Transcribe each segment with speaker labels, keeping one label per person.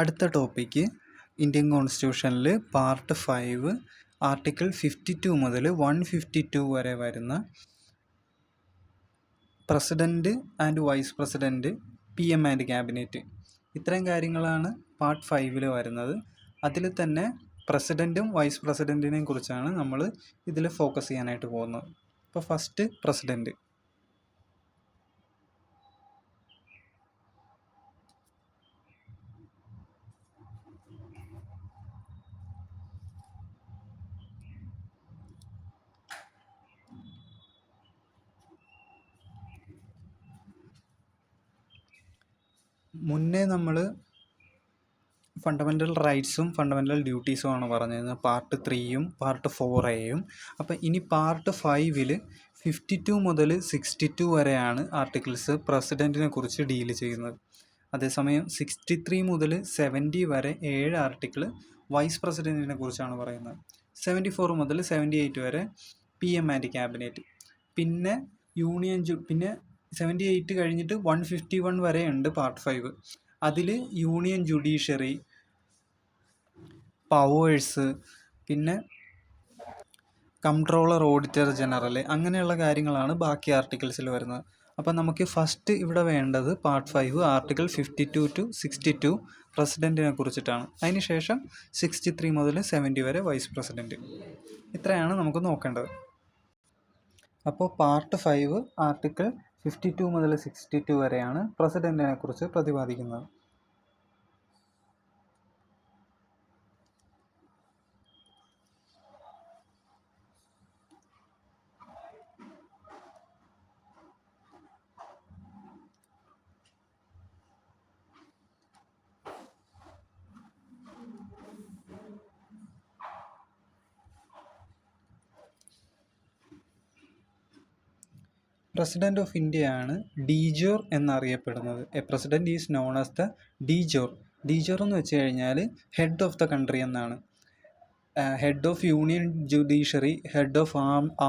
Speaker 1: അടുത്ത topic Indian കോൺസ്റ്റിറ്റ്യൂഷനിൽ part 5 article 52 മുതൽ 152 വരെ വരുന്ന president and vice president, PM and cabinet, ഇത്രയും കാര്യങ്ങളാണ് പാർട്ട് 5 വരുന്നത്. അതിൽ തന്നെ പ്രസിഡൻറ്റും വൈസ് പ്രസിഡൻറ്റിനെയും കുറിച്ചാണ് നമ്മൾ ഇതിൽ ഫോക്കസ് ചെയ്യാനായിട്ട് പോകുന്നത്. അപ്പോൾ ഫസ്റ്റ് പ്രസിഡൻറ്റ്. മുന്നേ നമ്മൾ ഫണ്ടമെൻ്റൽ റൈറ്റ്സും ഫണ്ടമെൻ്റൽ ഡ്യൂട്ടീസും ആണ് പറഞ്ഞിരുന്നത്, പാർട്ട് 3യും പാർട്ട് 4A. അപ്പം ഇനി പാർട്ട് 5 52 മുതൽ 62 വരെയാണ് ആർട്ടിക്കിൾസ് പ്രസിഡൻറ്റിനെ കുറിച്ച് ഡീൽ ചെയ്യുന്നത്. അതേസമയം 63 മുതൽ 70 വരെ 7 ആർട്ടിക്കിൾ വൈസ് പ്രസിഡൻറ്റിനെ കുറിച്ചാണ് പറയുന്നത്. 74 മുതൽ 78 വരെ PM ആൻഡ് ക്യാബിനറ്റ്. പിന്നെ പിന്നെ 78 കഴിഞ്ഞിട്ട് 151 വരെ ഉണ്ട് പാർട്ട് 5. അതിൽ യൂണിയൻ ജുഡീഷ്യറി, പവേഴ്സ്, പിന്നെ കംട്രോളർ, ഓഡിറ്റർ ജനറൽ, അങ്ങനെയുള്ള കാര്യങ്ങളാണ് ബാക്കി ആർട്ടിക്കിൾസിൽ വരുന്നത്. അപ്പം നമുക്ക് ഫസ്റ്റ് ഇവിടെ വേണ്ടത് പാർട്ട് 5 ആർട്ടിക്കിൾ 52 to 62 പ്രസിഡൻറ്റിനെ കുറിച്ചിട്ടാണ്. അതിനുശേഷം 63 മുതൽ 70 വരെ വൈസ് പ്രസിഡൻറ്റ്. ഇത്രയാണ് നമുക്ക് നോക്കേണ്ടത്. അപ്പോൾ പാർട്ട് 5 ആർട്ടിക്കിൾ 52 മുതൽ 62 വരെയാണ് പ്രസിഡൻറ്റിനെ കുറിച്ച് പ്രതിപാദിക്കുന്നത്. പ്രസിഡൻറ്റ് ഓഫ് ഇന്ത്യയാണ് ഡീജോർ എന്നറിയപ്പെടുന്നത്. A president is known as the de jure. De jure എന്ന് വെച്ച് കഴിഞ്ഞാൽ ഹെഡ് ഓഫ് ദ കൺട്രി എന്നാണ്. Head of union judiciary, head of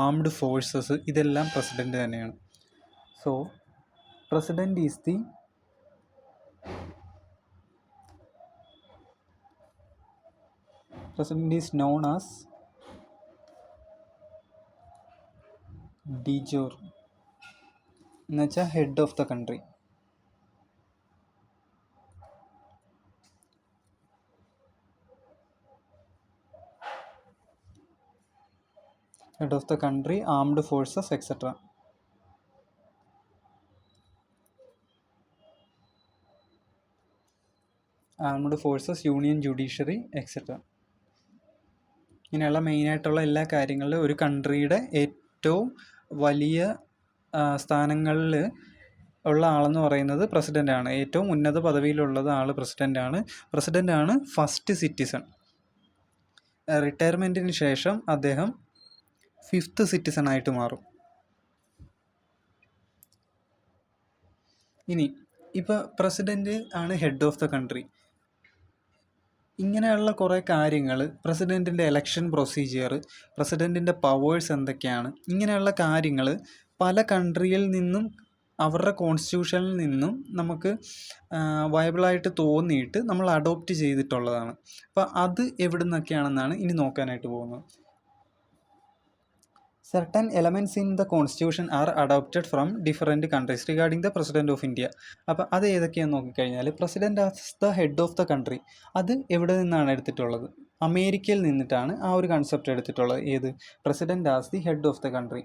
Speaker 1: armed forces, ഇതെല്ലാം പ്രസിഡൻറ്റ് തന്നെയാണ്. So president is known as de jure എന്നുവെച്ചാൽ head of the country. Head of the country, armed forces, etcetera. Armed forces, union judiciary, etcetera. ഇങ്ങനെയുള്ള മെയിനായിട്ടുള്ള എല്ലാ കാര്യങ്ങളിലും ഒരു കൺട്രിയുടെ ഏറ്റവും വലിയ സ്ഥാനങ്ങളിൽ ഉള്ള ആളെന്ന് പറയുന്നത് പ്രസിഡൻ്റാണ്. ഏറ്റവും ഉന്നത പദവിയിലുള്ളത് ആൾ പ്രസിഡൻ്റാണ്. പ്രസിഡൻ്റാണ് ഫസ്റ്റ് സിറ്റിസൺ. റിട്ടയർമെൻറ്റിന് ശേഷം അദ്ദേഹം 5th സിറ്റിസൺ ആയിട്ട് മാറും. ഇനി ഇപ്പോൾ പ്രസിഡൻ്റ് ആണ് ഹെഡ് ഓഫ് ദ കൺട്രി. ഇങ്ങനെയുള്ള കുറേ കാര്യങ്ങൾ, പ്രസിഡൻറ്റിൻ്റെ എലക്ഷൻ പ്രൊസീജിയർ, പ്രസിഡൻറ്റിൻ്റെ പവേഴ്സ് എന്തൊക്കെയാണ്, ഇങ്ങനെയുള്ള കാര്യങ്ങൾ പല കൺട്രിയിൽ നിന്നും അവരുടെ കോൺസ്റ്റിറ്റ്യൂഷനിൽ നിന്നും നമുക്ക് വയബിളായിട്ട് തോന്നിയിട്ട് നമ്മൾ അഡോപ്റ്റ് ചെയ്തിട്ടുള്ളതാണ്. അപ്പോൾ അത് എവിടെ നിന്നൊക്കെയാണെന്നാണ് ഇനി നോക്കാനായിട്ട് പോകുന്നത്. Certain elements in the constitution are adopted from different countries regarding the president of India. അപ്പോൾ അത് ഏതൊക്കെയാണെന്ന് നോക്കിക്കഴിഞ്ഞാൽ, president as the head of the country, അത് എവിടെ നിന്നാണ് എടുത്തിട്ടുള്ളത്? അമേരിക്കയിൽ നിന്നിട്ടാണ് ആ ഒരു കൺസെപ്റ്റ് എടുത്തിട്ടുള്ളത്. ഏത്? President as the head of the country.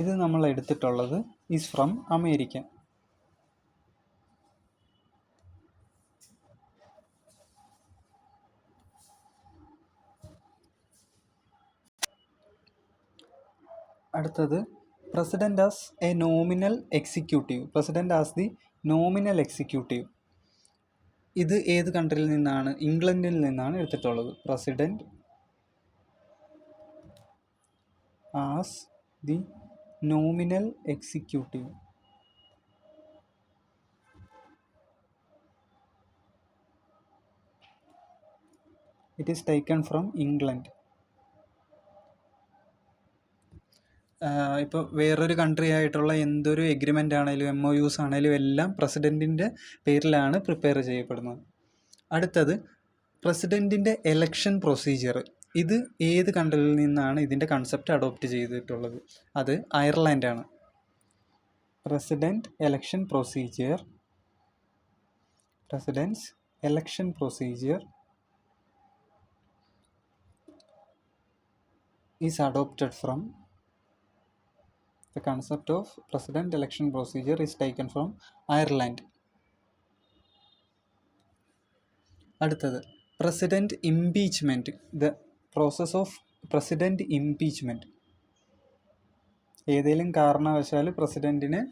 Speaker 1: ഇത് നമ്മൾ എടുത്തിട്ടുള്ളത് ഈസ് ഫ്രം അമേരിക്ക. അടുത്തത് president as A nominal executive. President as the nominal executive. ഇത് ഏത് കൺട്രിയിൽ നിന്നാണ്? ഇംഗ്ലണ്ടിൽ നിന്നാണ് എടുത്തിട്ടുള്ളത്. President as the nominal executive. It is taken from England. ഇപ്പോൾ വേറൊരു കൺട്രി ആയിട്ടുള്ള എന്തൊരു എഗ്രിമെൻ്റ് ആണെങ്കിലും MOUs ആണെങ്കിലും എല്ലാം പ്രസിഡൻറ്റിൻ്റെ പേരിലാണ് പ്രിപ്പയർ ചെയ്യപ്പെടുന്നത്. അടുത്തത് പ്രസിഡൻറ്റിൻ്റെ എലക്ഷൻ പ്രൊസീജിയർ. ഇത് ഏത് കൺട്രിയിൽ നിന്നാണ് ഇതിൻ്റെ കൺസെപ്റ്റ് അഡോപ്റ്റ് ചെയ്തിട്ടുള്ളത്? അത് അയർലാൻഡാണ്. President election procedure, president's election procedure is adopted from the concept of president election procedure is taken from Ireland. അടുത്തത് president impeachment. The process of president impeachment. ഏതെങ്കിലും കാരണവശാൽ പ്രസിഡൻറ്റിനെ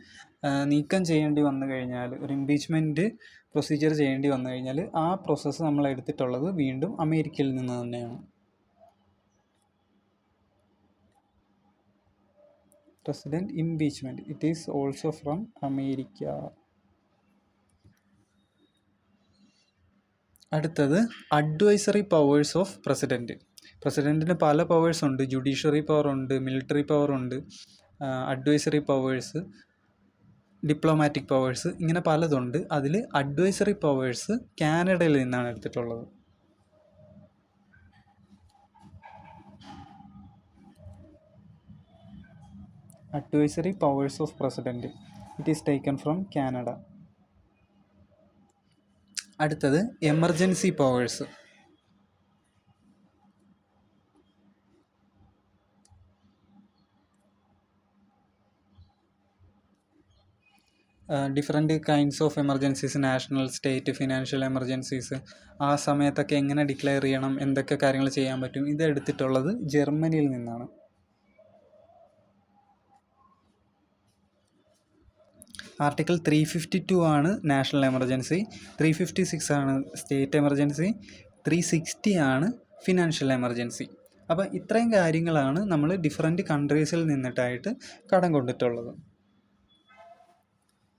Speaker 1: നീക്കം ചെയ്യേണ്ടി വന്നു കഴിഞ്ഞാൽ, ഒരു ഇംപീച്ച്മെൻറ്റ് പ്രൊസീജിയർ ചെയ്യേണ്ടി വന്നു കഴിഞ്ഞാൽ ആ പ്രോസസ്സ് നമ്മൾ എടുത്തിട്ടുള്ളത് വീണ്ടും അമേരിക്കയിൽ നിന്ന് തന്നെയാണ്. President impeachment, it is also from America. അടുത്തത് അഡ്വൈസറി പവേഴ്സ് ഓഫ് പ്രസിഡൻറ്റ്. പ്രസിഡൻറ്റിന് പല പവേഴ്സ് ഉണ്ട്. ജുഡീഷ്യറി പവർ ഉണ്ട്, മിലിറ്ററി പവർ ഉണ്ട്, അഡ്വൈസറി പവേഴ്സ്, ഡിപ്ലോമാറ്റിക് പവേഴ്സ്, ഇങ്ങനെ പലതുണ്ട്. അതിൽ അഡ്വൈസറി പവേഴ്സ് കാനഡയിൽ നിന്നാണ് എടുത്തിട്ടുള്ളത്. Advisory powers of president, it is taken from Canada. അടുത്തത് emergency powers. Different kinds of emergencies, national, state, financial emergencies, ആ സമയത്തൊക്കെ എങ്ങനെ ഡിക്ലെയർ ചെയ്യണം, എന്തൊക്കെ കാര്യങ്ങൾ ചെയ്യാൻ പറ്റും, ഇത് എടുത്തിട്ടുള്ളത് ജർമ്മനിയിൽ നിന്നാണ്. ആർട്ടിക്കിൾ 352 ആണ് നാഷണൽ എമർജൻസി, 356 ആണ് സ്റ്റേറ്റ് എമർജൻസി, 360 ആണ് ഫിനാൻഷ്യൽ എമർജൻസി. അപ്പോൾ ഇത്രയും കാര്യങ്ങളാണ് നമ്മൾ ഡിഫറെൻറ്റ് കൺട്രീസിൽ നിന്നിട്ടായിട്ട് കടം കൊണ്ടിട്ടുള്ളത്.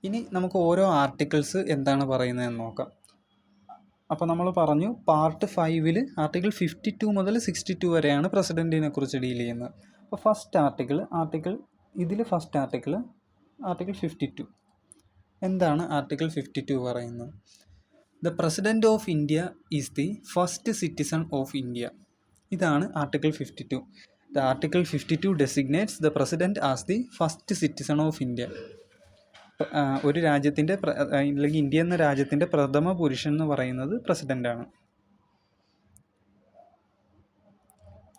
Speaker 1: ഇനി നമുക്ക് ഓരോ ആർട്ടിക്കിൾസ് എന്താണ് പറയുന്നതെന്ന് നോക്കാം. അപ്പോൾ നമ്മൾ പറഞ്ഞു പാർട്ട് 5 ആർട്ടിക്കിൾ 52 മുതൽ 62 വരെയാണ് പ്രസിഡൻറ്റിനെ കുറിച്ച് ഡീൽ ചെയ്യുന്നത്. അപ്പോൾ ഫസ്റ്റ് ആർട്ടിക്കിൾ ആർട്ടിക്കിൾ 52. എന്താണ് ആർട്ടിക്കിൾ 52 പറയുന്നത്? The president of India is the first citizen of India. ഇതാണ് article 52. The article 52 designates the president as the first citizen of India. ഒരു രാജ്യത്തിൻ്റെ അല്ലെങ്കിൽ ഇന്ത്യ എന്ന രാജ്യത്തിൻ്റെ പ്രഥമ പുരുഷൻ എന്ന് പറയുന്നത് പ്രസിഡൻ്റാണ്.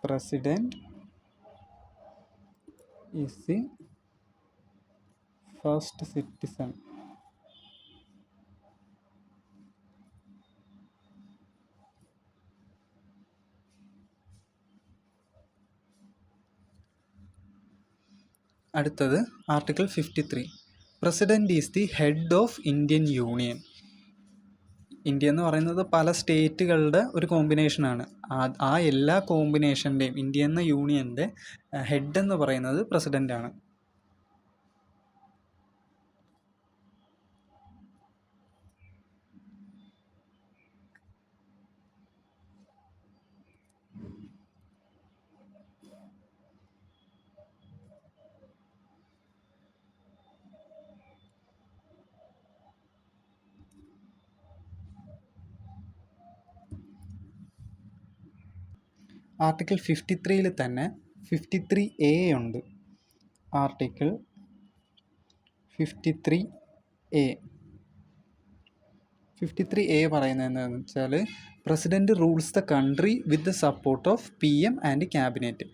Speaker 1: President is the first citizen. അടുത്തത് article 53. President is the head of Indian union. India എന്ന് പറയുന്നത് പല സ്റ്റേറ്റുകളുടെ ഒരു കോമ്പിനേഷനാണ്. ആ എല്ലാ കോമ്പിനേഷൻ്റെയും ഇന്ത്യ എന്ന യൂണിയൻ്റെ ഹെഡ് എന്ന് പറയുന്നത് പ്രസിഡൻ്റാണ്. ആർട്ടിക്കിൾ 53 തന്നെ 53A ഉണ്ട്. Article 53A. 53A പറയുന്നത് എന്താണെന്ന് വെച്ചാൽ president rules the country with the support of PM and cabinet.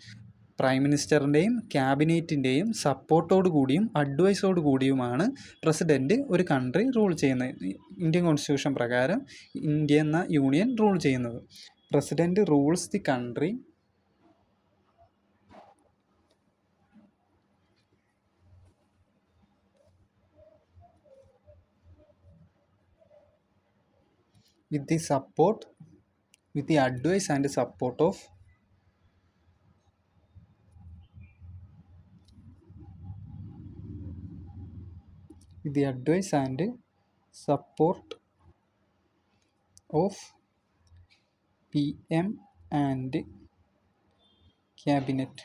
Speaker 1: Prime മിനിസ്റ്ററിൻ്റെയും ക്യാബിനറ്റിൻ്റെയും സപ്പോർട്ടോടു കൂടിയും അഡ്വൈസോടു കൂടിയുമാണ് പ്രസിഡൻറ്റ് ഒരു കൺട്രി റൂൾ ചെയ്യുന്നത്. ഇന്ത്യൻ കോൺസ്റ്റിറ്റ്യൂഷൻ പ്രകാരം ഇന്ത്യ എന്ന യൂണിയൻ റൂൾ ചെയ്യുന്നത്. President rules the country with the advice and support of PM and cabinet.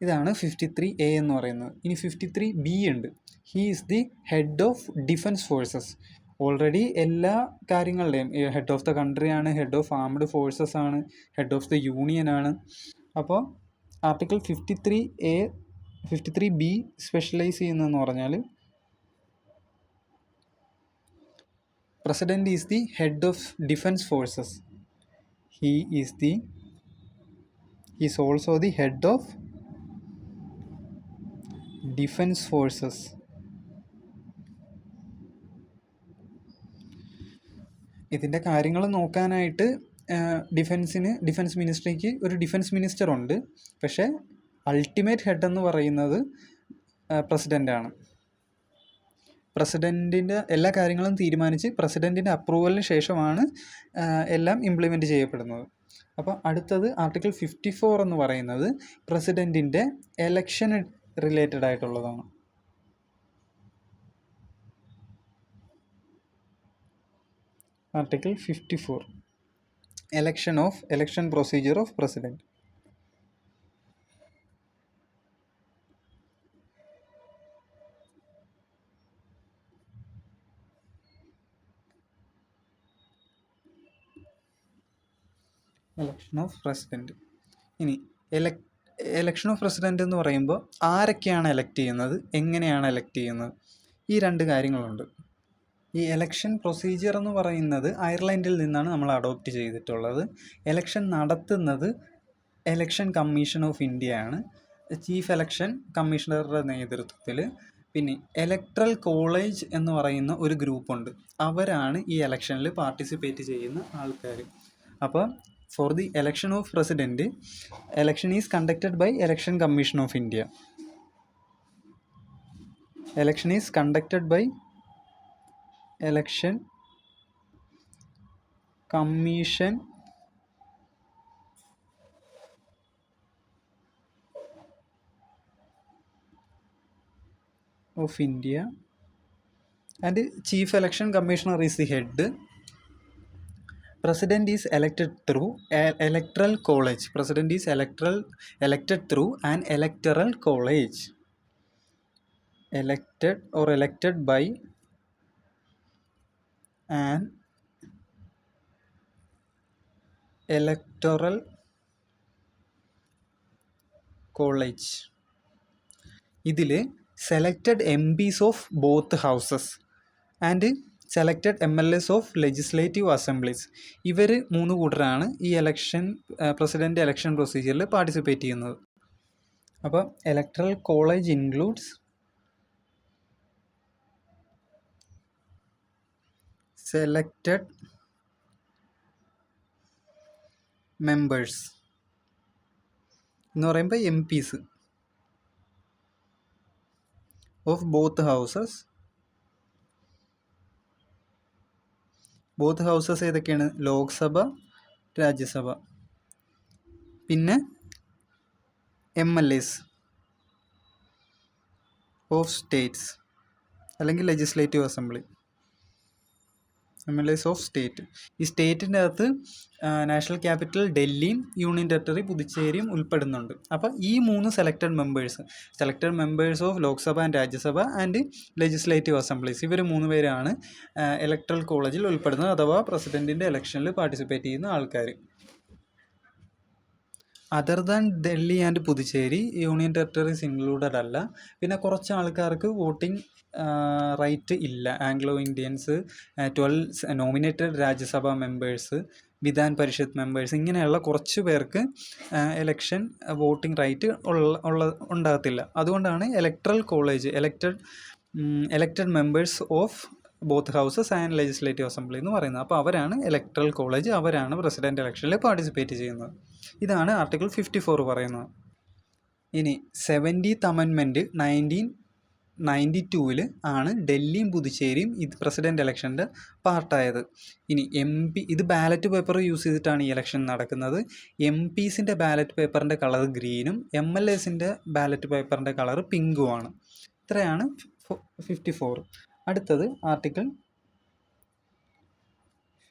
Speaker 1: ഇതാണ് 53A എന്ന് പറയുന്നത്. ഇനി 53B ഉണ്ട്. He is the head of defence forces. Already എല്ലാ കാര്യങ്ങളുടെയും ഹെഡ് ഓഫ് ദ കൺട്രി ആണ്, ഹെഡ് ഓഫ് ആംഡ് ഫോഴ്സസ് ആണ്, head of the union ആണ്. അപ്പോൾ ആർട്ടിക്കിൾ 53B സ്പെഷ്യലൈസ് ചെയ്യുന്നതെന്ന് പറഞ്ഞാൽ president is the head of defence forces. He is also the head of defence forces. ഇതിൻ്റെ കാര്യങ്ങൾ നോക്കാനായിട്ട് ഡിഫൻസ് മിനിസ്ട്രിക്ക് ഒരു ഡിഫൻസ് മിനിസ്റ്റർ ഉണ്ട്. പക്ഷേ അൾട്ടിമേറ്റ് ഹെഡ് എന്ന് പറയുന്നത് പ്രസിഡൻ്റാണ്. പ്രസിഡൻറ്റിൻ്റെ എല്ലാ കാര്യങ്ങളും തീരുമാനിച്ച് പ്രസിഡൻറ്റിൻ്റെ അപ്രൂവലിന് ശേഷമാണ് എല്ലാം ഇംപ്ലിമെൻറ്റ് ചെയ്യപ്പെടുന്നത്. അപ്പോൾ അടുത്തത് ആർട്ടിക്കിൾ 54 എന്ന് പറയുന്നത് പ്രസിഡൻറ്റിൻ്റെ എലക്ഷൻ റിലേറ്റഡ് ആയിട്ടുള്ളതാണ്. Article 54 election procedure of president. Election of president. ഇനി എലക്ഷൻ ഓഫ് പ്രസിഡൻറ്റ് എന്ന് പറയുമ്പോൾ ആരൊക്കെയാണ് എലക്ട് ചെയ്യുന്നത്, എങ്ങനെയാണ് എലക്ട് ചെയ്യുന്നത്, ഈ രണ്ട് കാര്യങ്ങളുണ്ട്. ഈ എലക്ഷൻ പ്രൊസീജിയർ എന്ന് പറയുന്നത് അയർലൻഡിൽ നിന്നാണ് നമ്മൾ അഡോപ്റ്റ് ചെയ്തിട്ടുള്ളത്. എലക്ഷൻ നടത്തുന്നത് എലക്ഷൻ കമ്മീഷൻ ഓഫ് ഇന്ത്യ ആണ്, ചീഫ് എലക്ഷൻ കമ്മീഷണറുടെ നേതൃത്വത്തിൽ. പിന്നെ ഇലക്ട്രൽ കോളേജ് എന്ന് പറയുന്ന ഒരു ഗ്രൂപ്പുണ്ട്, അവരാണ് ഈ എലക്ഷനിൽ പാർട്ടിസിപ്പേറ്റ് ചെയ്യുന്ന ആൾക്കാർ. അപ്പോൾ for the election of president, election is conducted by election commission of India. Election is conducted by election commission of India and chief election commissioner is the head. President is elected through electoral college. President is elected through an electoral college. Elected by an electoral college. ഇതിൽ selected MPs of both houses and selected MLAs of legislative assemblies, ഇവർ 3 കൂട്ടരാണ് ഈ president election പ്രൊസീജിയറിൽ participate ചെയ്യുന്നത്. അപ്പോൾ electoral college includes selected members എന്ന് പറയുമ്പോൾ MPs of both houses. Both houses ഏതൊക്കെയാണ്? ലോക്സഭ, രാജ്യസഭ. പിന്നെ MLAs of States അല്ലെങ്കിൽ legislative assembly. MLAs of state. ഈ സ്റ്റേറ്റിൻ്റെ അകത്ത് നാഷണൽ ക്യാപിറ്റൽ ഡൽഹിയും യൂണിയൻ ടെറിട്ടറി പുതുച്ചേരിയും ഉൾപ്പെടുന്നുണ്ട്. അപ്പോൾ ഈ 3 selected members of Lok Sabha and Rajya Sabha and legislative assemblies, ഇവർ 3 പേരാണ് ഇലക്ട്രൽ കോളേജിൽ ഉൾപ്പെടുന്നത്, അഥവാ പ്രസിഡൻറ്റിൻ്റെ ഇലക്ഷനിൽ പാർട്ടിസിപ്പേറ്റ് ചെയ്യുന്ന ആൾക്കാർ. Other than Delhi and Puducherry union territories included അല്ല. പിന്നെ കുറച്ച് ആൾക്കാർക്ക് വോട്ടിംഗ് റൈറ്റ് ഇല്ല. ആംഗ്ലോ ഇന്ത്യൻസ്, 12 നോമിനേറ്റഡ് രാജ്യസഭാ മെമ്പേഴ്സ്, വിധാൻ പരിഷത്ത് മെമ്പേഴ്സ്, ഇങ്ങനെയുള്ള കുറച്ച് പേർക്ക് എലക്ഷൻ വോട്ടിംഗ് റൈറ്റ് ഉണ്ടാകത്തില്ല. അതുകൊണ്ടാണ് electoral college elected members of both houses and legislative assembly എന്ന് പറയുന്നത്. അപ്പോൾ അവരാണ് ഇലക്ട്രൽ കോളേജ്, അവരാണ് പ്രസിഡൻറ്റ് ഇലക്ഷനിൽ പാർട്ടിസിപ്പേറ്റ് ചെയ്യുന്നത്. ഇതാണ് ആർട്ടിക്കിൾ 54 പറയുന്നത്. ഇനി 70th അമെൻമെൻറ്റ് 1992 ആണ് ഡൽഹിയും പുതുച്ചേരിയും ഇത് പ്രസിഡൻറ്റ് ഇലക്ഷൻ്റെ പാർട്ടായത്. ഇനി ഇത് ബാലറ്റ് പേപ്പർ യൂസ് ചെയ്തിട്ടാണ് ഈ ഇലക്ഷൻ നടക്കുന്നത്. MPസിൻ്റെ ബാലറ്റ് പേപ്പറിൻ്റെ കളർ ഗ്രീനും MLAസിൻ്റെ ബാലറ്റ് പേപ്പറിൻ്റെ കളർ പിങ്കുമാണ്. ഇത്രയാണ് 54. അടുത്തത് ആർട്ടിക്കിൾ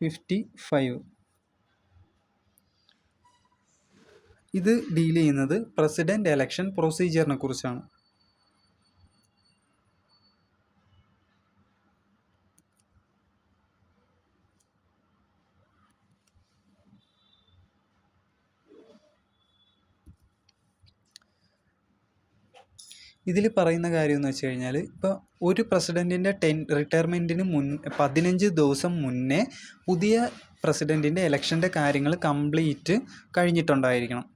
Speaker 1: 55. ഇത് ഡീൽ ചെയ്യുന്നത് പ്രസിഡന്റ് എലക്ഷൻ പ്രൊസീജിയറിനെ കുറിച്ചാണ്. ഇതിൽ പറയുന്ന കാര്യം എന്ന് വെച്ച് കഴിഞ്ഞാൽ, ഇപ്പോൾ ഒരു പ്രസിഡൻറ്റിൻ്റെ റിട്ടയർമെൻറ്റിന് 15 ദിവസം മുന്നേ പുതിയ പ്രസിഡൻറ്റിൻ്റെ ഇലക്ഷൻ്റെ കാര്യങ്ങൾ കംപ്ലീറ്റ് കഴിഞ്ഞിട്ടുണ്ടായിരിക്കണം.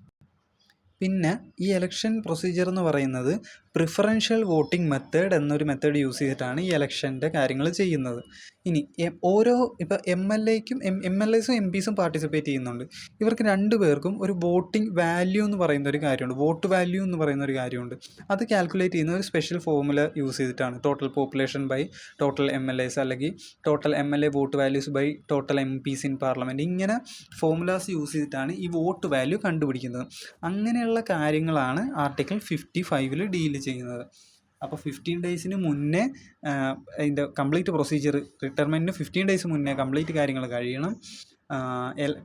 Speaker 1: പിന്നെ ഈ ഇലക്ഷൻ പ്രൊസീജിയർ എന്ന് പറയുന്നത് പ്രിഫറൻഷ്യൽ വോട്ടിംഗ് മെത്തേഡ് എന്നൊരു മെത്തേഡ് യൂസ് ചെയ്തിട്ടാണ് ഈ ഇലക്ഷൻ്റെ കാര്യങ്ങൾ ചെയ്യുന്നത്. ഇനി ഓരോ ഇപ്പോൾ MLAസും MPസും പാർട്ടിസിപ്പേറ്റ് ചെയ്യുന്നുണ്ട്. ഇവർക്ക് 2 പേർക്കും ഒരു വോട്ടിംഗ് വാല്യൂ എന്ന് പറയുന്ന ഒരു കാര്യമുണ്ട്, വോട്ട് വാല്യൂ എന്ന് പറയുന്ന ഒരു കാര്യമുണ്ട്. അത് കാൽക്കുലേറ്റ് ചെയ്യുന്ന ഒരു സ്പെഷ്യൽ ഫോർമുല യൂസ് ചെയ്തിട്ടാണ്. Total population by total MLAs, അല്ലെങ്കിൽ total MLA vote values by total MPs in parliament. ഇങ്ങനെ ഫോർമുലാസ് യൂസ് ചെയ്തിട്ടാണ് ഈ വോട്ട് വാല്യൂ കണ്ടുപിടിക്കുന്നത്. അങ്ങനെയുള്ള കാര്യങ്ങളാണ് ആർട്ടിക്കിൾ 55 ഡീൽ ചെയ്യുന്നത്. അപ്പോൾ 15 ഡേയ്സിന് മുന്നേ അതിൻ്റെ കംപ്ലീറ്റ് പ്രൊസീജിയർ, റിട്ടയർമെൻറ്റിന് 15 ഡേയ്സ് മുന്നേ കംപ്ലീറ്റ് കാര്യങ്ങൾ കഴിയണം.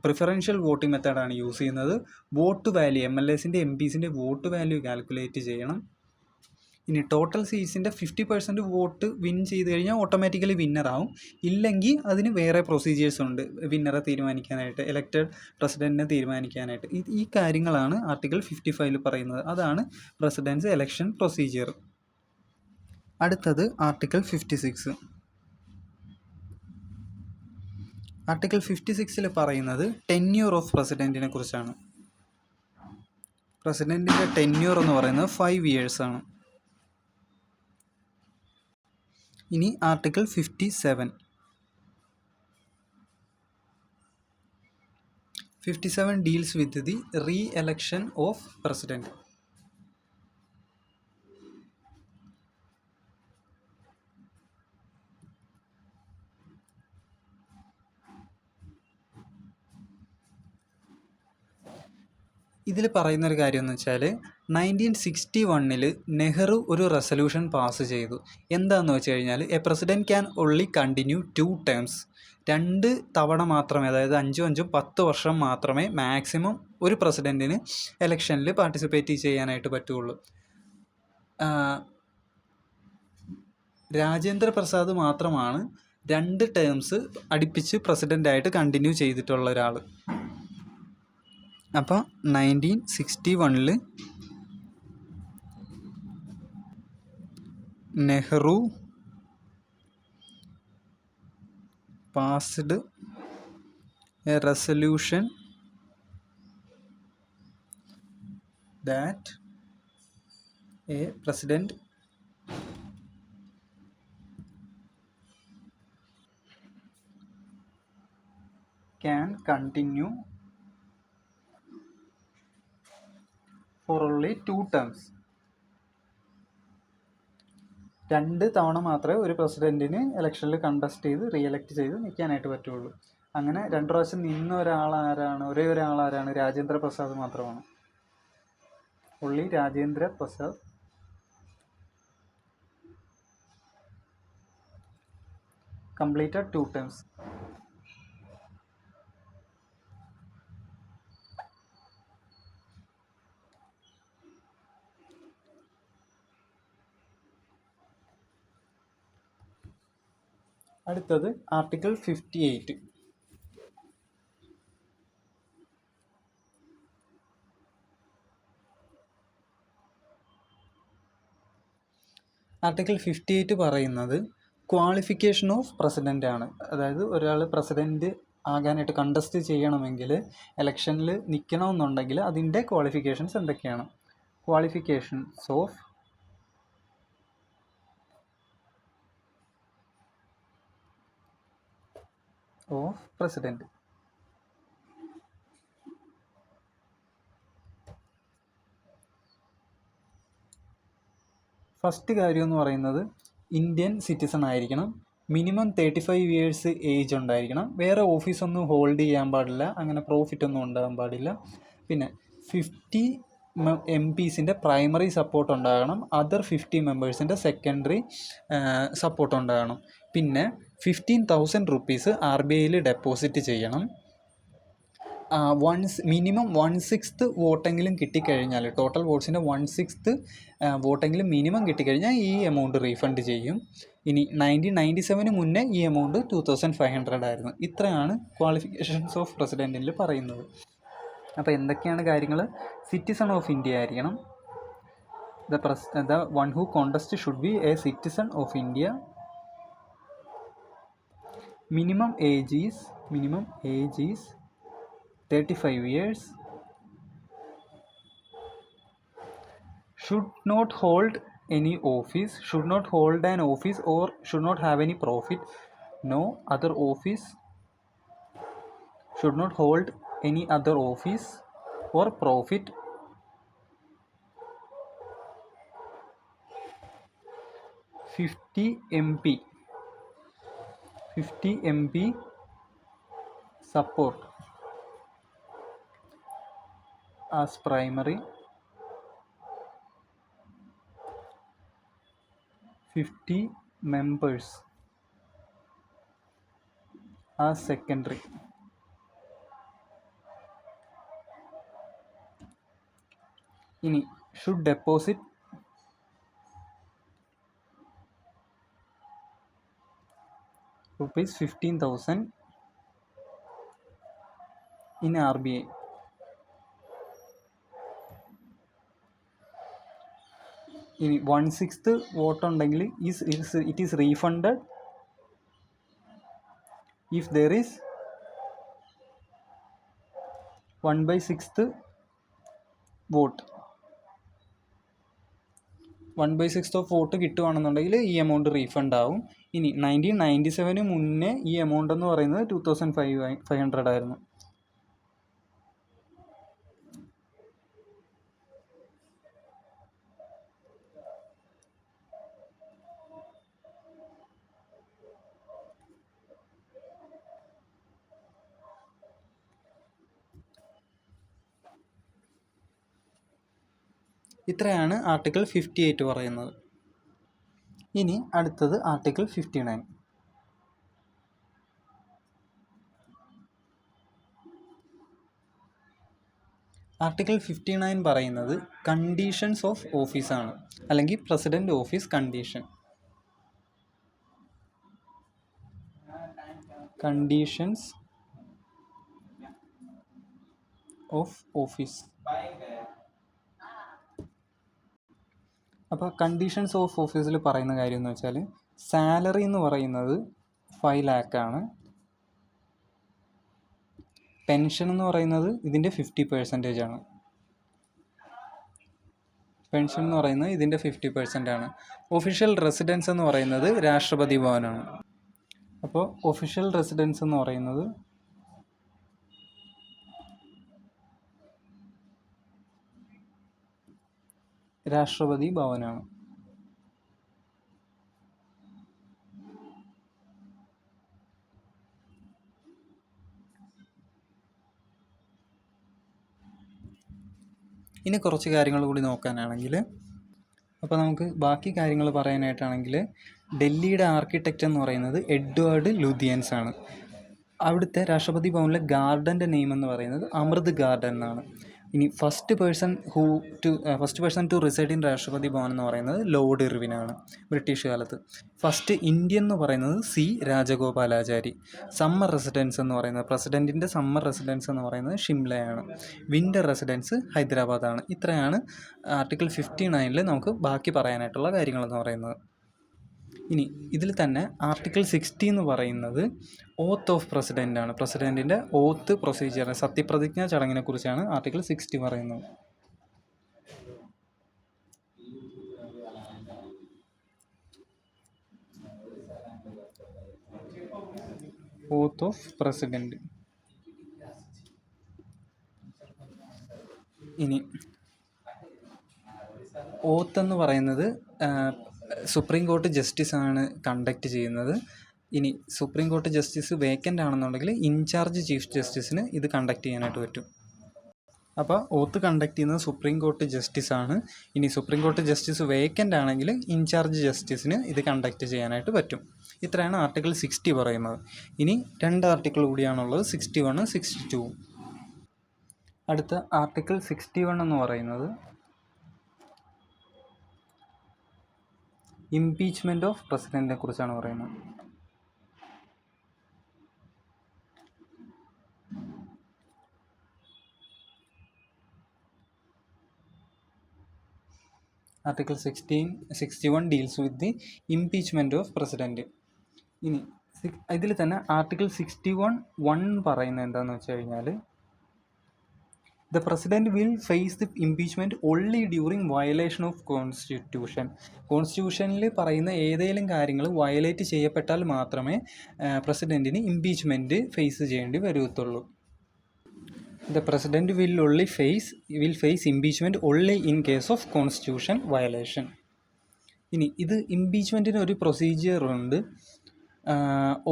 Speaker 1: പ്രിഫറൻഷ്യൽ വോട്ടിംഗ് മെത്തേഡാണ് യൂസ് ചെയ്യുന്നത്. വോട്ട് വാല്യൂ, MLAസിൻ്റെ MPസിൻ്റെ വോട്ട് വാല്യൂ കാൽക്കുലേറ്റ് ചെയ്യണം. ഇനി ടോട്ടൽ സീറ്റ്സിൻ്റെ 50% വോട്ട് വിൻ ചെയ്ത് കഴിഞ്ഞാൽ ഓട്ടോമാറ്റിക്കലി വിന്നറാവും. ഇല്ലെങ്കിൽ അതിന് വേറെ പ്രൊസീജിയേഴ്സ് ഉണ്ട് വിന്നറെ തീരുമാനിക്കാനായിട്ട്, ഇലക്റ്റഡ് പ്രസിഡൻറ്റിനെ തീരുമാനിക്കാനായിട്ട്. ഈ കാര്യങ്ങളാണ് ആർട്ടിക്കിൾ 55 പറയുന്നത്. അതാണ് പ്രസിഡൻസ് എലക്ഷൻ പ്രൊസീജിയർ. അടുത്തത് ആർട്ടിക്കിൾ 56. ആർട്ടിക്കിൾ 56 പറയുന്നത് ടെന്യൂർ ഓഫ് പ്രസിഡൻറ്റിനെ കുറിച്ചാണ്. പ്രസിഡൻറ്റിൻ്റെ ടെന്യൂർ എന്ന് പറയുന്നത് 5 years ആണ്. ഇനി article 57. 57 deals with the re election of president. ഇതിൽ പറയുന്നൊരു കാര്യം എന്ന് വെച്ചാൽ 1961 നെഹ്റു ഒരു റെസൊല്യൂഷൻ പാസ് ചെയ്തു. എന്താണെന്ന് വെച്ച് കഴിഞ്ഞാൽ, A president can only continue 2 terms. 2 തവണ മാത്രമേ, അതായത് 5 10 വർഷം മാത്രമേ മാക്സിമം ഒരു പ്രസിഡൻറ്റിന് ഇലക്ഷനിൽ പാർട്ടിസിപ്പേറ്റ് ചെയ്യാനായിട്ട് പറ്റുള്ളൂ. രാജേന്ദ്ര പ്രസാദ് മാത്രമാണ് 2 terms അടുപ്പിച്ച് പ്രസിഡൻ്റായിട്ട് കണ്ടിന്യൂ ചെയ്തിട്ടുള്ള ഒരാൾ. അപ്പോൾ 1961 Nehru passed A resolution that A president can continue for only 2 terms. 2 തവണ മാത്രമേ ഒരു പ്രസിഡൻറ്റിന് ഇലക്ഷനിൽ കണ്ടസ്റ്റ് ചെയ്ത് റീഎലക്ട് ചെയ്ത് നിൽക്കാനായിട്ട് പറ്റുള്ളൂ. അങ്ങനെ 2 പ്രാവശ്യം നിന്ന ഒരേ ഒരാളാരാണ്? രാജേന്ദ്ര പ്രസാദ് മാത്രമാണ്. ഉള്ളി രാജേന്ദ്ര പ്രസാദ് completed 2 terms. അടുത്തത് ആർട്ടിക്കിൾ 58. ആർട്ടിക്കിൾ 58 പറയുന്നത് ക്വാളിഫിക്കേഷൻ ഓഫ് പ്രസിഡൻ്റ് ആണ്. അതായത് ഒരാൾ പ്രസിഡൻറ്റ് ആകാനായിട്ട് കണ്ടസ്റ്റ് ചെയ്യണമെങ്കിൽ, ഇലക്ഷനിൽ നിൽക്കണമെന്നുണ്ടെങ്കിൽ അതിൻ്റെ ക്വാളിഫിക്കേഷൻസ് എന്തൊക്കെയാണ്? Qualifications of president. ഫസ്റ്റ് കാര്യം എന്ന് പറയുന്നത് ഇന്ത്യൻ സിറ്റിസൺ ആയിരിക്കണം. മിനിമം 35 years ഏജ് ഉണ്ടായിരിക്കണം. വേറെ ഓഫീസൊന്നും ഹോൾഡ് ചെയ്യാൻ പാടില്ല. അങ്ങനെ പ്രോഫിറ്റ് ഒന്നും ഉണ്ടാകാൻ പാടില്ല. പിന്നെ 50 MPസിൻ്റെ പ്രൈമറി സപ്പോർട്ട് ഉണ്ടാകണം, അതർ 50 മെമ്പേഴ്സിൻ്റെ സെക്കൻഡറി സപ്പോർട്ട് ഉണ്ടാകണം. പിന്നെ 15,000 റുപ്പീസ് RBIയിൽ ഡെപ്പോസിറ്റ് ചെയ്യണം. മിനിമം 1/6 വോട്ടെങ്കിലും കിട്ടിക്കഴിഞ്ഞാൽ, ടോട്ടൽ വോട്ട്സിൻ്റെ 1/6 വോട്ടെങ്കിലും മിനിമം കിട്ടിക്കഴിഞ്ഞാൽ ഈ എമൗണ്ട് റീഫണ്ട് ചെയ്യും. ഇനി 1997 മുന്നേ ഈ എമൗണ്ട് 2500 ആയിരുന്നു. ഇത്രയാണ് ക്വാളിഫിക്കേഷൻസ് ഓഫ് പ്രസിഡൻറ്റിൽ പറയുന്നത്. അപ്പോൾ എന്തൊക്കെയാണ് കാര്യങ്ങൾ? സിറ്റിസൺ ഓഫ് ഇന്ത്യ ആയിരിക്കണം. The one who contest should be A citizen of India. Minimum age is 35 years. Should not hold an office or should not have any profit. No other office. Should not hold any other office or profit. 50 MP support as primary, 50 members as secondary. ഇനി should deposit rupees 15,000 in RBI. ഇനി 1/6 vote ഉണ്ടെങ്കിൽ it is refunded if there is 1/6 vote. 1/6 of vote കിട്ടുകയാണെന്നുണ്ടെങ്കിൽ ഈ amount refund ആവും. ഇനി 1997 മുന്നേ ഈ amount എന്ന് പറയുന്നത് 2500 ആയിരുന്നു. ഇത്രയാണ് ആർട്ടിക്കിൾ 58 പറയുന്നത്. ഇനി അടുത്തത് ആർട്ടിക്കിൾ 59. ആർട്ടിക്കിൾ 59 പറയുന്നത് കണ്ടീഷൻസ് ഓഫ് ഓഫീസാണ്, അല്ലെങ്കിൽ president office condition. Conditions of office. അപ്പോൾ കണ്ടീഷൻസ് ഓഫ് ഓഫീസിൽ പറയുന്ന കാര്യം എന്ന് വെച്ചാൽ, സാലറി എന്ന് പറയുന്നത് 5 lakh ആണ്. പെൻഷൻ എന്ന് പറയുന്നത് ഇതിൻ്റെ 50% ആണ്. പെൻഷൻ എന്ന് പറയുന്നത് ഇതിൻ്റെ 50% ആണ്. ഒഫീഷ്യൽ റെസിഡൻസ് എന്ന് പറയുന്നത് രാഷ്ട്രപതി ഭവനാണ്. അപ്പോൾ ഒഫീഷ്യൽ റെസിഡൻസ് എന്ന് പറയുന്നത് രാഷ്ട്രപതി ഭവനാണ്. ഇനി കുറച്ച് കാര്യങ്ങൾ കൂടി നോക്കാനാണെങ്കിൽ, അപ്പോൾ നമുക്ക് ബാക്കി കാര്യങ്ങൾ പറയാനായിട്ടാണെങ്കിൽ, ഡൽഹിയുടെ ആർക്കിടെക്റ്റ് എന്ന് പറയുന്നത് എഡ്വേർഡ് ലുധിയൻസ് ആണ്. അവിടുത്തെ രാഷ്ട്രപതി ഭവനിലെ ഗാർഡൻ്റെ നെയിം എന്ന് പറയുന്നത് അമൃത് ഗാർഡൻ എന്നാണ്. ഇനി first person to reside in Rashtrapati Bhavan എന്ന് പറയുന്നത് ലോർഡ് ഇർവിനാണ് ബ്രിട്ടീഷ് കാലത്ത്. ഫസ്റ്റ് ഇന്ത്യൻ എന്ന് പറയുന്നത് C. രാജഗോപാലാചാരി. സമ്മർ റെസിഡൻസ് എന്ന് പറയുന്നത്, പ്രസിഡൻറ്റിൻ്റെ സമ്മർ റെസിഡൻസ് എന്ന് പറയുന്നത് ഷിംലയാണ്. Winter residence ഹൈദരാബാദാണ്. ഇത്രയാണ് ആർട്ടിക്കിൾ 59 നമുക്ക് ബാക്കി പറയാനായിട്ടുള്ള കാര്യങ്ങളെന്ന് പറയുന്നത്. ഇനി ഇതിൽ തന്നെ ആർട്ടിക്കിൾ 60 എന്ന് പറയുന്നത് ഓത്ത് ഓഫ് പ്രസിഡൻ്റ് ആണ്. പ്രസിഡൻറ്റിൻ്റെ ഓത്ത് പ്രൊസീജിയർ, സത്യപ്രതിജ്ഞാ ചടങ്ങിനെ കുറിച്ചാണ് ആർട്ടിക്കിൾ 60 പറയുന്നത്. Oath of president. ഇനി ഓത്ത് എന്ന് പറയുന്നത് സുപ്രീം കോടതി ജസ്റ്റിസാണ് കണ്ടക്ട് ചെയ്യുന്നത്. ഇനി സുപ്രീം കോടതി ജസ്റ്റിസ് വേക്കൻ്റ് ആണെന്നുണ്ടെങ്കിൽ ഇൻചാർജ് ചീഫ് ജസ്റ്റിസിന് ഇത് കണ്ടക്ട് ചെയ്യാനായിട്ട് പറ്റും. അപ്പോൾ ഓത്ത് കണ്ടക്ട് ചെയ്യുന്നത് സുപ്രീം കോർട്ട് ജസ്റ്റിസാണ്. ഇനി സുപ്രീം കോർട്ട് ജസ്റ്റിസ് വേക്കൻ്റ് ആണെങ്കിൽ ഇൻചാർജ് ജസ്റ്റിസിന് ഇത് കണ്ടക്ട് ചെയ്യാനായിട്ട് പറ്റും. ഇത്രയാണ് ആർട്ടിക്കിൾ 60 പറയുന്നത്. ഇനി 2 ആർട്ടിക്കിൾ കൂടിയാണുള്ളത്, 61 62. അടുത്ത ആർട്ടിക്കിൾ 61 എന്ന് പറയുന്നത് ഇംപീച്ച്മെൻറ്റ് ഓഫ് പ്രസിഡൻറ്റിനെ കുറിച്ചാണ് പറയുന്നത്. Article 61 deals with the impeachment of president. ഇനി ഇതിൽ തന്നെ ആർട്ടിക്കിൾ 61(1) പറയുന്നത് എന്താണെന്ന് വെച്ച് കഴിഞ്ഞാൽ, the president will face the impeachment only during violation of constitution. കോൺസ്റ്റിറ്റ്യൂഷനിൽ പറയുന്ന ഏതെങ്കിലും കാര്യങ്ങൾ വയലേറ്റ് ചെയ്യപ്പെട്ടാൽ മാത്രമേ പ്രസിഡൻറ്റിന് ഇംപീച്ച്മെൻറ്റ് ഫേസ് ചെയ്യേണ്ടി വരത്തുള്ളൂ. The president will face impeachment only in case of constitution violation. ഇനി ഇത് ഇംപീച്ച്മെൻറ്റിന് ഒരു പ്രൊസീജിയറുണ്ട്.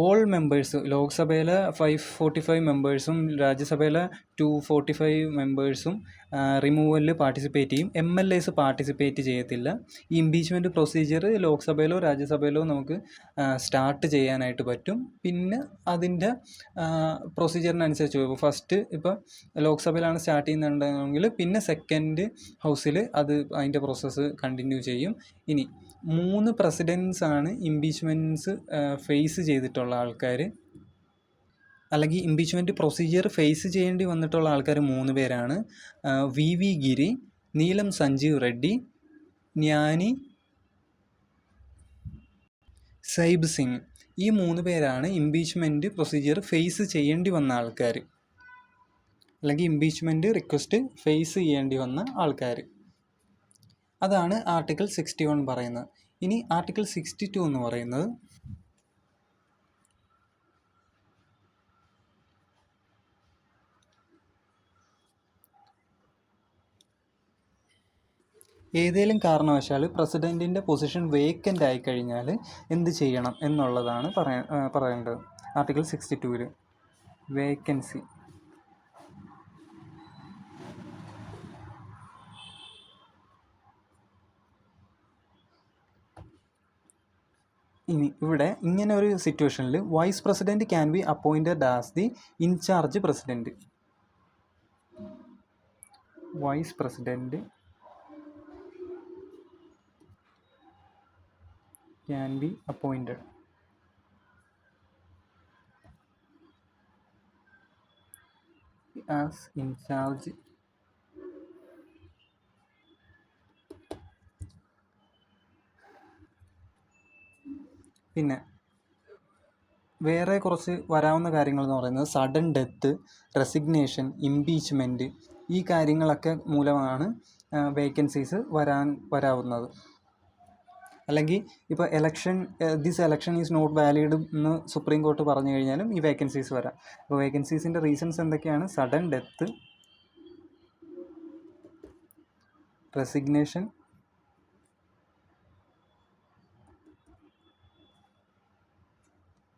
Speaker 1: ഓൾ മെമ്പേഴ്സ്, ലോക്സഭയിലെ 545 മെമ്പേഴ്സും രാജ്യസഭയിലെ 245 മെമ്പേഴ്സും റിമൂവലിൽ പാർട്ടിസിപ്പേറ്റ് ചെയ്യും. MLAs പാർട്ടിസിപ്പേറ്റ് ചെയ്യത്തില്ല. ഈ ഇംപീച്ച്മെൻറ്റ് പ്രൊസീജിയർ ലോക്സഭയിലോ രാജ്യസഭയിലോ നമുക്ക് സ്റ്റാർട്ട് ചെയ്യാനായിട്ട് പറ്റും. പിന്നെ അതിൻ്റെ പ്രൊസീജിയറിനനുസരിച്ച് ഫസ്റ്റ് ഇപ്പോൾ ലോക്സഭയിലാണ് സ്റ്റാർട്ട് ചെയ്യുന്നുണ്ടെങ്കിൽ പിന്നെ സെക്കൻഡ് ഹൗസിൽ അതിൻ്റെ പ്രോസസ്സ് കണ്ടിന്യൂ ചെയ്യും. ഇനി 3 പ്രസിഡൻസ് ആണ് ഇംപീച്ച്മെൻറ്റ്സ് ഫേസ് ചെയ്തിട്ടുള്ള ആൾക്കാർ, അല്ലെങ്കിൽ ഇംപീച്ച്മെൻറ്റ് പ്രൊസീജിയർ ഫേസ് ചെയ്യേണ്ടി വന്നിട്ടുള്ള ആൾക്കാർ 3 പേരാണ്. VV ഗിരി, നീലം സഞ്ജീവ് റെഡ്ഡി, ജ്ഞാനി സൈബ് സിംഗ്. ഈ 3 പേരാണ് ഇംപീച്ച്മെൻറ്റ് പ്രൊസീജിയർ ഫേസ് ചെയ്യേണ്ടി വന്ന ആൾക്കാർ, അല്ലെങ്കിൽ ഇംപീച്ച്മെൻറ്റ് റിക്വസ്റ്റ് ഫേസ് ചെയ്യേണ്ടി വന്ന ആൾക്കാർ. അതാണ് ആർട്ടിക്കിൾ 61 പറയുന്നത്. ഇനി ആർട്ടിക്കിൾ 62 എന്ന് പറയുന്നത് ഏതെങ്കിലും കാരണവശാൽ പ്രസിഡൻറ്റിൻ്റെ പൊസിഷൻ വേക്കൻ്റ് ആയിക്കഴിഞ്ഞാൽ എന്ത് ചെയ്യണം എന്നുള്ളതാണ് പറയേണ്ടത്. ആർട്ടിക്കിൾ 62-ൽ വേക്കൻസി. ഇനി ഇവിടെ ഇങ്ങനെ ഒരു സിറ്റുവേഷനിൽ vice president can be appointed as the in charge president. Vice president can be appointed as incharge പിന്നെ വേറെ കുറച്ച് വരാവുന്ന കാര്യങ്ങൾ എന്ന് പറയുന്നത് സഡൻ ഡെത്ത്, റെസിഗ്നേഷൻ, ഇംപീച്ച്മെൻറ്റ്, ഈ കാര്യങ്ങളൊക്കെ മൂലമാണ് വേക്കൻസീസ് വരാവുന്നത്. അല്ലെങ്കിൽ ഇപ്പോൾ this election is not valid എന്ന് സുപ്രീം കോർട്ട് പറഞ്ഞു കഴിഞ്ഞാലും ഈ വേക്കൻസീസ് വരാം. അപ്പോൾ വേക്കൻസീസിൻ്റെ റീസൺസ് എന്തൊക്കെയാണ്? സഡൻ ഡെത്ത്, റെസിഗ്നേഷൻ,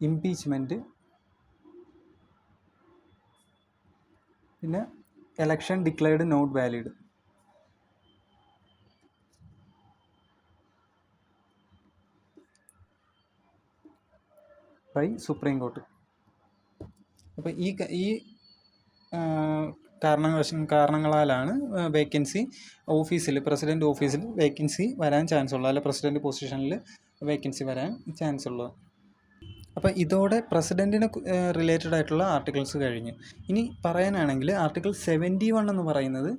Speaker 1: ഇംപീച്ച്മെൻറ്റ്, പിന്നെ election declared not valid. By supreme court. അപ്പോൾ ഈ കാരണങ്ങളാലാണ് വേക്കൻസി ഓഫീസിൽ, പ്രസിഡൻറ്റ് ഓഫീസിൽ വേക്കൻസി വരാൻ ചാൻസ് ഉള്ളത്, അല്ല പ്രസിഡൻറ്റ് പൊസിഷനിൽ വേക്കൻസി വരാൻ ചാൻസ് ഉള്ളത്. അപ്പോൾ ഇതോടെ പ്രസിഡൻറ്റിന് റിലേറ്റഡ് ആയിട്ടുള്ള ആർട്ടിക്കിൾസ് കഴിഞ്ഞു. ഇനി പറയാനാണെങ്കിൽ ആർട്ടിക്കിൾ 71 എന്ന് പറയുന്നത്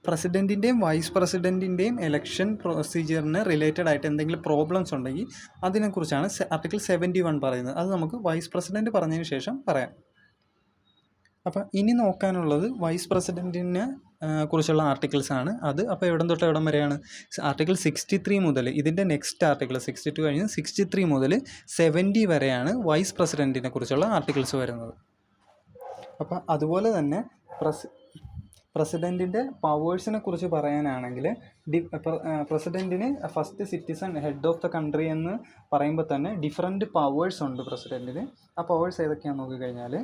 Speaker 1: പ്രസിഡൻറ്റിൻ്റെയും വൈസ് പ്രസിഡൻറ്റിൻ്റെയും എലക്ഷൻ പ്രൊസീജിയറിന് റിലേറ്റഡ് ആയിട്ട് എന്തെങ്കിലും പ്രോബ്ലംസ് ഉണ്ടെങ്കിൽ അതിനെക്കുറിച്ചാണ് ആർട്ടിക്കിൾ 71 പറയുന്നത്. അത് നമുക്ക് വൈസ് പ്രസിഡൻറ്റ് പറഞ്ഞതിന് ശേഷം പറയാം. അപ്പം ഇനി നോക്കാനുള്ളത് വൈസ് പ്രസിഡൻറ്റിനെ കുറിച്ചുള്ള ആർട്ടിക്കിൾസ് ആണ്. അത് അപ്പോൾ എവിടം തൊട്ട് എവിടം വരെയാണ്? ആർട്ടിക്കിൾ 63 മുതൽ, ഇതിൻ്റെ നെക്സ്റ്റ് ആർട്ടിക്കിൾ 62 കഴിഞ്ഞ് 63 മുതൽ 70 വരെയാണ് വൈസ് പ്രസിഡൻറ്റിനെ കുറിച്ചുള്ള ആർട്ടിക്കിൾസ് വരുന്നത്. അപ്പം അതുപോലെ തന്നെ പ്രസിഡൻറ്റിൻ്റെ പവേഴ്സിനെ കുറിച്ച് പറയാനാണെങ്കിൽ പ്രസിഡൻറ്റിന് first citizen, head of the country എന്ന് പറയുമ്പോൾ തന്നെ ഡിഫറെൻറ്റ് പവേഴ്സ് ഉണ്ട് പ്രസിഡൻറ്റിന്. ആ പവേഴ്സ് ഏതൊക്കെയാണെന്ന് നോക്കിക്കഴിഞ്ഞാൽ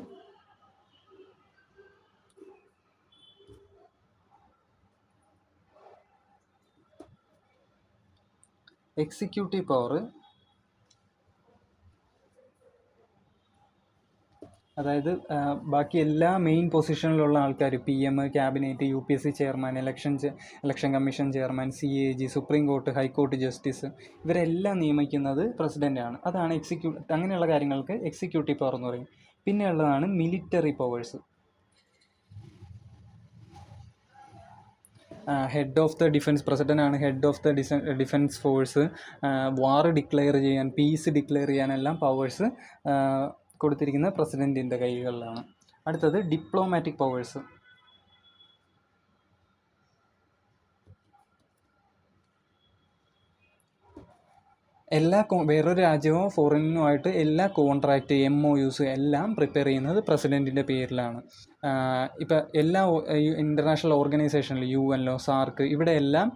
Speaker 1: എക്സിക്യൂട്ടീവ് പവർ, അതായത് ബാക്കി എല്ലാ മെയിൻ പൊസിഷനിലുള്ള ആൾക്കാർ, PM, cabinet, UPSC chairman, election commission chairman, CAG, supreme court, high court justice, ഇവരെല്ലാം നിയമിക്കുന്നത് പ്രസിഡൻ്റാണ്. അതാണ് അങ്ങനെയുള്ള കാര്യങ്ങൾക്ക് എക്സിക്യൂട്ടീവ് പവർ എന്ന് പറയും. പിന്നെ ഉള്ളതാണ് military powers. Head of the defence, പ്രസിഡൻ്റാണ് head of the defence force. War declare ചെയ്യാൻ, പീസ് ഡിക്ലെയർ ചെയ്യാനെല്ലാം പവേഴ്സ് കൊടുത്തിരിക്കുന്ന പ്രസിഡൻറ്റിൻ്റെ കൈകളിലാണ്. അടുത്തത് ഡിപ്ലോമാറ്റിക് പവേഴ്സ്. വേറൊരു രാജ്യവും ഫോറിനുമായിട്ട് എല്ലാ കോൺട്രാക്റ്റ്, MOUs എല്ലാം പ്രിപ്പയർ ചെയ്യുന്നത് പ്രസിഡൻറ്റിൻ്റെ പേരിലാണ്. ഇപ്പം എല്ലാ ഇൻ്റർനാഷണൽ ഓർഗനൈസേഷനിൽ, UN, സാർക്ക്, ഇവിടെയെല്ലാം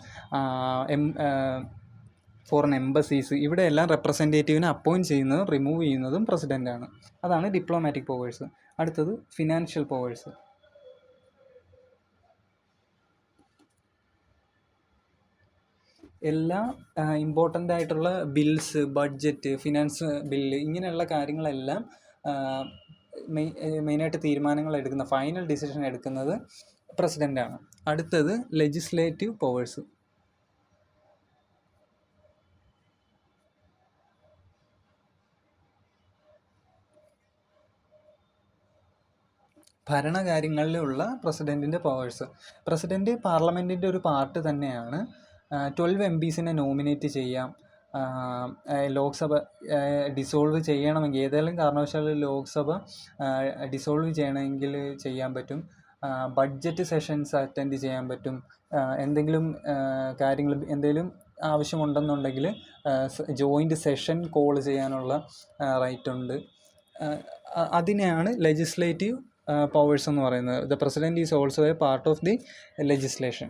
Speaker 1: ഫോറിൻ എംബസീസ്, ഇവിടെയെല്ലാം റെപ്രസെൻറ്റേറ്റീവിനെ അപ്പോയിൻറ്റ് ചെയ്യുന്നതും റിമൂവ് ചെയ്യുന്നതും പ്രസിഡൻ്റാണ്. അതാണ് ഡിപ്ലോമാറ്റിക് പവേഴ്സ്. അടുത്തത് ഫിനാൻഷ്യൽ പവേഴ്സ്. എല്ലാ ഇമ്പോർട്ടൻ്റ് ആയിട്ടുള്ള ബിൽസ്, ബഡ്ജറ്റ്, ഫിനാൻസ് ബില്ല്, ഇങ്ങനെയുള്ള കാര്യങ്ങളെല്ലാം മെയിനായിട്ട് തീരുമാനങ്ങൾ എടുക്കുന്ന, ഫൈനൽ ഡിസിഷൻ എടുക്കുന്നത് പ്രസിഡൻ്റാണ്. അടുത്തത് ലെജിസ്ലേറ്റീവ് പവേഴ്സ്. ഭരണകാര്യങ്ങളിലുള്ള പ്രസിഡൻറ്റിൻ്റെ പവേഴ്സ്. പ്രസിഡൻറ്റ് പാർലമെൻറ്റിൻ്റെ ഒരു പാർട്ട് തന്നെയാണ്. 12 MPs നോമിനേറ്റ് ചെയ്യാം. ലോക്സഭ ഡിസോൾവ് ചെയ്യണമെങ്കിൽ, ഏതെങ്കിലും കാരണവശാൽ ലോക്സഭ ഡിസോൾവ് ചെയ്യണമെങ്കിൽ ചെയ്യാൻ പറ്റും. ബഡ്ജറ്റ് സെഷൻസ് അറ്റൻഡ് ചെയ്യാൻ പറ്റും. എന്തെങ്കിലും കാര്യങ്ങൾ, എന്തെങ്കിലും ആവശ്യമുണ്ടെന്നുണ്ടെങ്കിൽ ജോയിൻ്റ് സെഷൻ കോൾ ചെയ്യാനുള്ള റൈറ്റ് ഉണ്ട്. അതിനെയാണ് ലെജിസ്ലേറ്റീവ് പവേഴ്സ് എന്ന് പറയുന്നത്. The president is also A part of the legislation,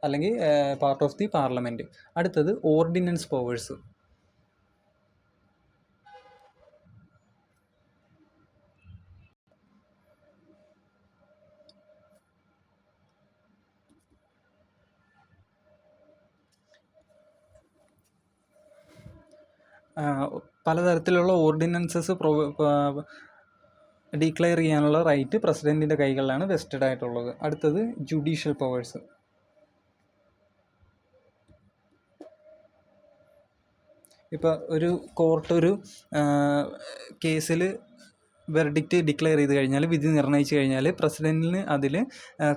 Speaker 1: അല്ലെങ്കിൽ പാർട്ട് ഓഫ് ദി പാർലമെൻറ്റ്. അടുത്തത് ഓർഡിനൻസ് പവേഴ്സ്. പലതരത്തിലുള്ള ഓർഡിനൻസസ് ഡിക്ലെയർ ചെയ്യാനുള്ള റൈറ്റ് പ്രസിഡൻറ്റിൻ്റെ കൈകളിലാണ് വെസ്റ്റഡ് ആയിട്ടുള്ളത്. അടുത്തത് ജുഡീഷ്യൽ പവേഴ്സ്. ഇപ്പോൾ ഒരു കോർട്ട് ഒരു കേസിൽ വെർഡിക്റ്റ് ഡിക്ലെയർ ചെയ്ത് കഴിഞ്ഞാൽ, വിധി നിർണ്ണയിച്ച് കഴിഞ്ഞാൽ, പ്രസിഡൻറ്റിന് അതിൽ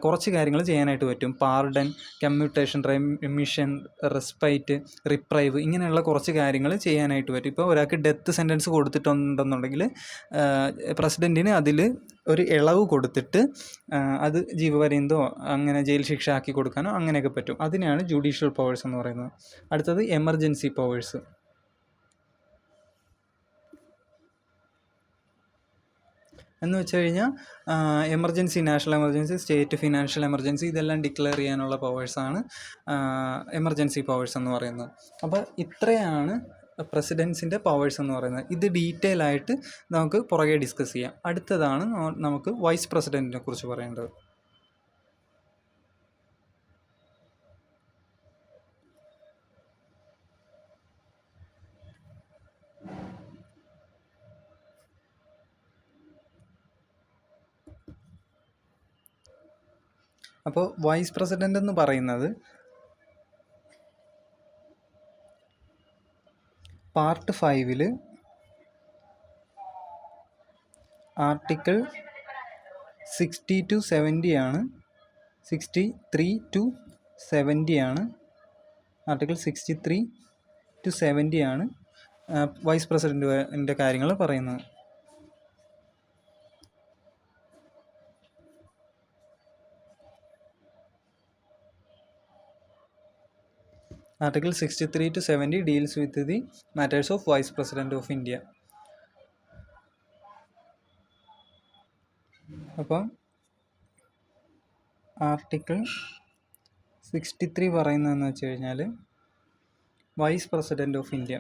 Speaker 1: കുറച്ച് കാര്യങ്ങൾ ചെയ്യാനായിട്ട് പറ്റും. പാർഡൻ, കമ്മ്യൂട്ടേഷൻ, റെമിഷൻ, റെസ്പൈറ്റ്, റിപ്രൈവ്, ഇങ്ങനെയുള്ള കുറച്ച് കാര്യങ്ങൾ ചെയ്യാനായിട്ട് പറ്റും. ഇപ്പോൾ ഒരാൾക്ക് ഡെത്ത് സെൻറ്റൻസ് കൊടുത്തിട്ടുണ്ടെന്നുണ്ടെങ്കിൽ പ്രസിഡൻറ്റിന് അതിൽ ഒരു ഇളവ് കൊടുത്തിട്ട് അത് ജീവപര്യന്തോ അങ്ങനെ ജയിൽ ശിക്ഷ ആക്കി കൊടുക്കാനോ അങ്ങനെയൊക്കെ പറ്റും. അതിനെയാണ് ജുഡീഷ്യൽ പവേഴ്സ് എന്ന് പറയുന്നത്. അടുത്തത് എമർജൻസി പവേഴ്സ്. എന്ന് വെച്ച് കഴിഞ്ഞാൽ emergency, national emergency, state financial emergency, ഇതെല്ലാം ഡിക്ലെയർ ചെയ്യാനുള്ള പവേഴ്സാണ് എമർജൻസി പവേഴ്സ് എന്ന് പറയുന്നത്. അപ്പോൾ ഇത്രയാണ് പ്രസിഡൻസിൻ്റെ പവേഴ്സ് എന്ന് പറയുന്നത്. ഇത് ഡീറ്റെയിൽ ആയിട്ട് നമുക്ക് പുറകെ ഡിസ്കസ് ചെയ്യാം. അടുത്തതാണ് നമുക്ക് വൈസ് പ്രസിഡൻറ്റിനെ കുറിച്ച് പറയേണ്ടത്. അപ്പോൾ വൈസ് പ്രസിഡൻ്റ് എന്ന് പറയുന്നത് പാർട്ട് 5 ആർട്ടിക്കിൾ 60 to 70 ആണ്. 63 to 70 ആണ്. ആർട്ടിക്കിൾ 63 to 70 ആണ് വൈസ് പ്രസിഡൻറ്റിൻ്റെ കാര്യങ്ങൾ പറയുന്നത്. Article 63 to 70 deals with the matters of Vice President of India. അപ്പം ആർട്ടിക്കിൾ 63 പറയുന്നതെന്ന് വെച്ച് കഴിഞ്ഞാൽ, vice president of India,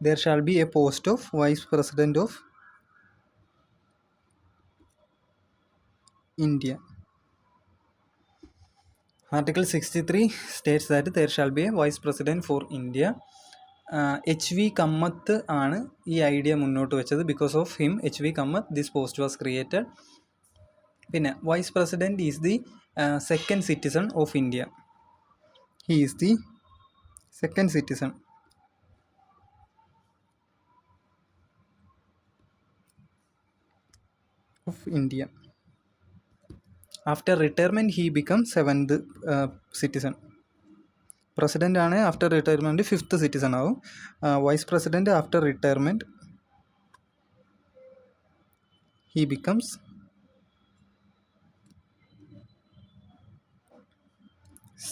Speaker 1: there shall be a post of Vice President of India. Article 63 states that there shall be a vice president for India. HV Kamath ആണ് ഈ idea മുന്നോട്ട് വെച്ചത്. Because of him, HV Kamath, this post was created. പിന്നെ vice president is the second citizen of India. He is the second citizen of India. After retirement he become seventh citizen. President ആണ് after retirement fifth citizen ആവും. Vice president after retirement he becomes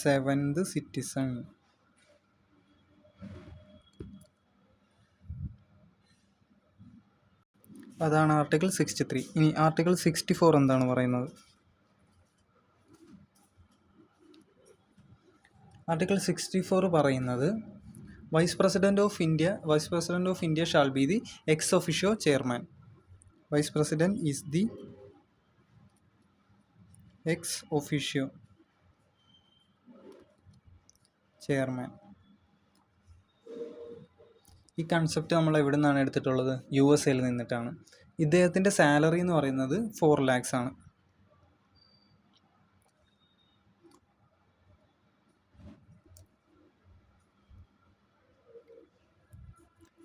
Speaker 1: seventh citizen. അതാണ് article 63. ഇനി article 64 എന്താണ് പറയുന്നത്? Article 64 പറയുന്നത് vice president of India shall be the ex officio chairman. Vice president is the ex officio chairman. ഈ concept നമ്മൾ എവിടെ നിന്നാണ് എടുത്തിട്ടുള്ളത്? USA നിന്നിട്ടാണ്. ഇദ്ദേഹത്തിൻ്റെ സാലറി എന്ന് പറയുന്നത് 4 lakhs ആണ്.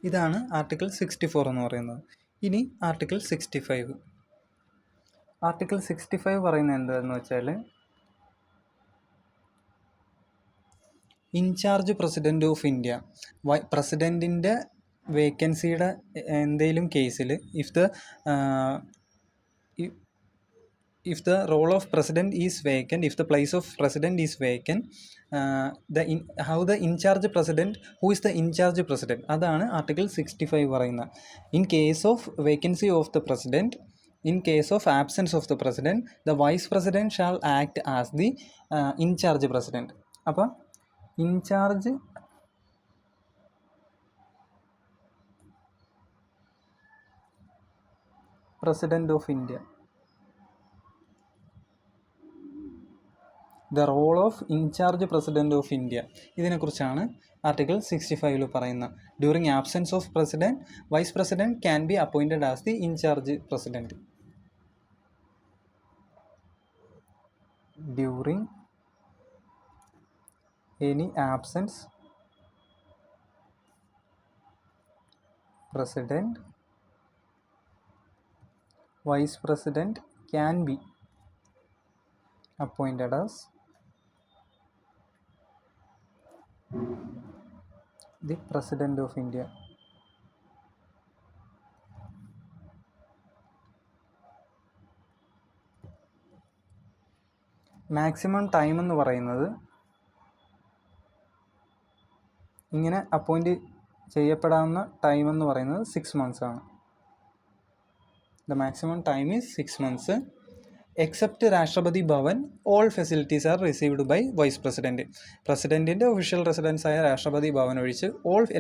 Speaker 1: ഇതാണ് ആർട്ടിക്കിൾ 64 എന്ന് പറയുന്നത്. ഇനി ആർട്ടിക്കിൾ 65. ആർട്ടിക്കിൾ 65 പറയുന്നത് എന്താണെന്ന് വെച്ചാൽ ഇൻചാർജ് പ്രസിഡൻറ്റ് ഓഫ് ഇന്ത്യ. പ്രസിഡൻറ്റിൻ്റെ വേക്കൻസിയുടെ എന്തെങ്കിലും കേസിൽ if the role of president is vacant, if the place of president is vacant, how the in-charge president, who is the in-charge president, അതാണ് ആർട്ടിക്കിൾ 65 പറയുന്നത്. In case of vacancy of the president, in case of absence of the president, the vice president shall act as the in-charge president. അപ്പോൾ incharge president of India, the role of incharge president of India, ഇതിനെക്കുറിച്ചാണ് article 65 പറയുന്നത്. During absence of president, vice president can be appointed as the in charge president. During any absence president, vice president can be appointed as the president of India. Maximum time എന്ന് പറയുന്നത് ഇങ്ങനെ appoint ചെയ്യപ്പെടാവുന്ന time എന്ന് പറയുന്നത് 6 months ആണ്. The maximum time is 6 months. Except Rashtrapati Bhavan, all facilities are received by vice president. പ്രസിഡൻറ്റിൻ്റെ official റെസിഡൻസായ രാഷ്ട്രപതി ഭവൻ ഒഴിച്ച്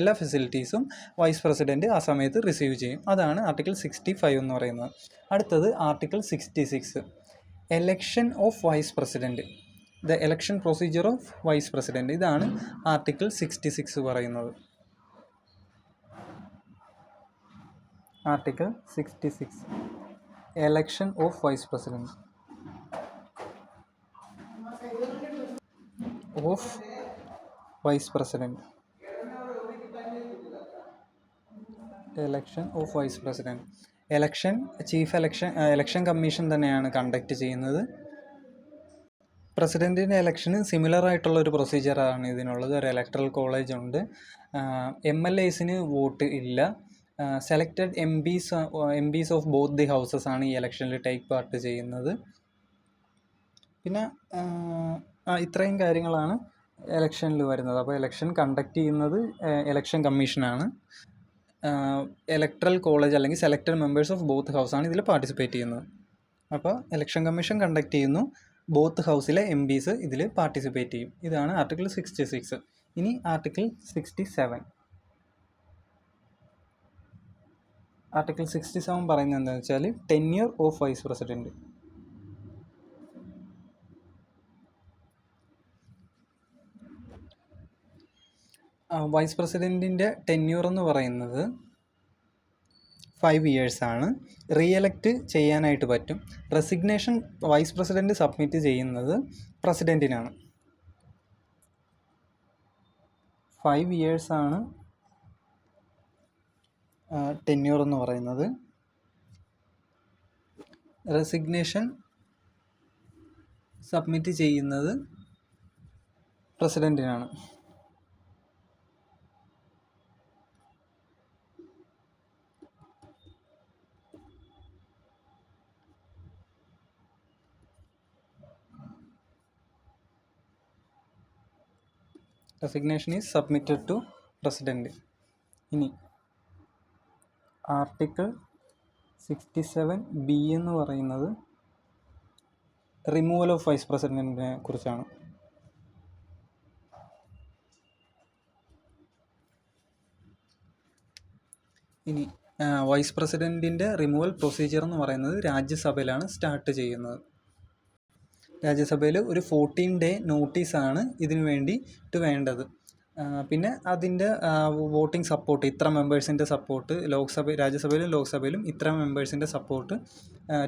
Speaker 1: എല്ലാ ഫെസിലിറ്റീസും വൈസ് പ്രസിഡൻറ്റ് ആ സമയത്ത് റിസീവ് ചെയ്യും. അതാണ് ആർട്ടിക്കിൾ 65 എന്ന് പറയുന്നത്. അടുത്തത് article 66, election of vice president, the election procedure of vice president. ഇതാണ് ആർട്ടിക്കിൾ 66 പറയുന്നത്. Article 66, election of vice president of vice president. Election of vice president. Election chief election commission തന്നെയാണ് കണ്ടക്ട് ചെയ്യുന്നത്. പ്രസിഡൻറ്റിൻ്റെ എലക്ഷന് സിമിലർ ആയിട്ടുള്ള ഒരു പ്രൊസീജിയറാണ് ഇതിനുള്ളത്. ഒരു ഇലക്ട്രൽ കോളേജ് ഉണ്ട്. MLAസിന് വോട്ട് ഇല്ല. Selected MPs of both the houses ആണ് ഈ ഇലക്ഷനിൽ ടേക്ക് പാർട്ട് ചെയ്യുന്നത്. പിന്നെ ഇത്രയും കാര്യങ്ങളാണ് ഇലക്ഷനിൽ വരുന്നത്. അപ്പോൾ ഇലക്ഷൻ കണ്ടക്ട് ചെയ്യുന്നത് ഇലക്ഷൻ കമ്മീഷനാണ്. ഇലക്ട്രൽ കോളേജ് അല്ലെങ്കിൽ സെലക്റ്റഡ് മെമ്പേഴ്സ് ഓഫ് ബോത്ത് ഹൗസാണ് ഇതിൽ പാർട്ടിസിപ്പേറ്റ് ചെയ്യുന്നത്. അപ്പോൾ ഇലക്ഷൻ കമ്മീഷൻ കണ്ടക്ട് ചെയ്യുന്നു, ബോത്ത് ഹൗസിലെ MPs ഇതിൽ പാർട്ടിസിപ്പേറ്റ് ചെയ്യും. ഇതാണ് ആർട്ടിക്കിൾ 66. ഇനി ആർട്ടിക്കിൾ 67. ആർട്ടിക്കിൾ 67 പറയുന്നത് എന്താണെന്ന് വെച്ചാൽ tenure of vice president. Vice പ്രസിഡൻറ്റിൻ്റെ ടെന്യൂർ എന്ന് പറയുന്നത് 5 ഇയേഴ്സാണ്. റീഎലക്റ്റ് ചെയ്യാനായിട്ട് പറ്റും. റെസിഗ്നേഷൻ വൈസ് പ്രസിഡൻറ്റ് സബ്മിറ്റ് ചെയ്യുന്നത് പ്രസിഡൻറ്റിനാണ്. 5 ഇയേഴ്സാണ് ടെന്യൂർ എന്ന് പറയുന്നത്. റെസിഗ്നേഷൻ സബ്മിറ്റ് ചെയ്യുന്നത് പ്രസിഡൻറ്റിനാണ്. Resignation is submitted to president. ഇനി ആർട്ടിക്കിൾ 67B എന്ന് പറയുന്നത് റിമൂവൽ ഓഫ് വൈസ് പ്രസിഡൻറ്റിനെ കുറിച്ചാണ്. ഇനി വൈസ് പ്രസിഡൻറ്റിൻ്റെ റിമൂവൽ പ്രൊസീജിയർ എന്ന് പറയുന്നത് രാജ്യസഭയിലാണ് സ്റ്റാർട്ട് ചെയ്യുന്നത്. രാജ്യസഭയിൽ ഒരു 14 ഡേ നോട്ടീസാണ് ഇതിനു വേണ്ടിയിട്ട് വേണ്ടത്. പിന്നെ അതിൻ്റെ വോട്ടിംഗ് സപ്പോർട്ട്, ഇത്ര മെമ്പേഴ്സിൻ്റെ സപ്പോർട്ട് രാജ്യസഭയിലും ലോക്സഭയിലും ഇത്ര മെമ്പേഴ്സിൻ്റെ സപ്പോർട്ട്,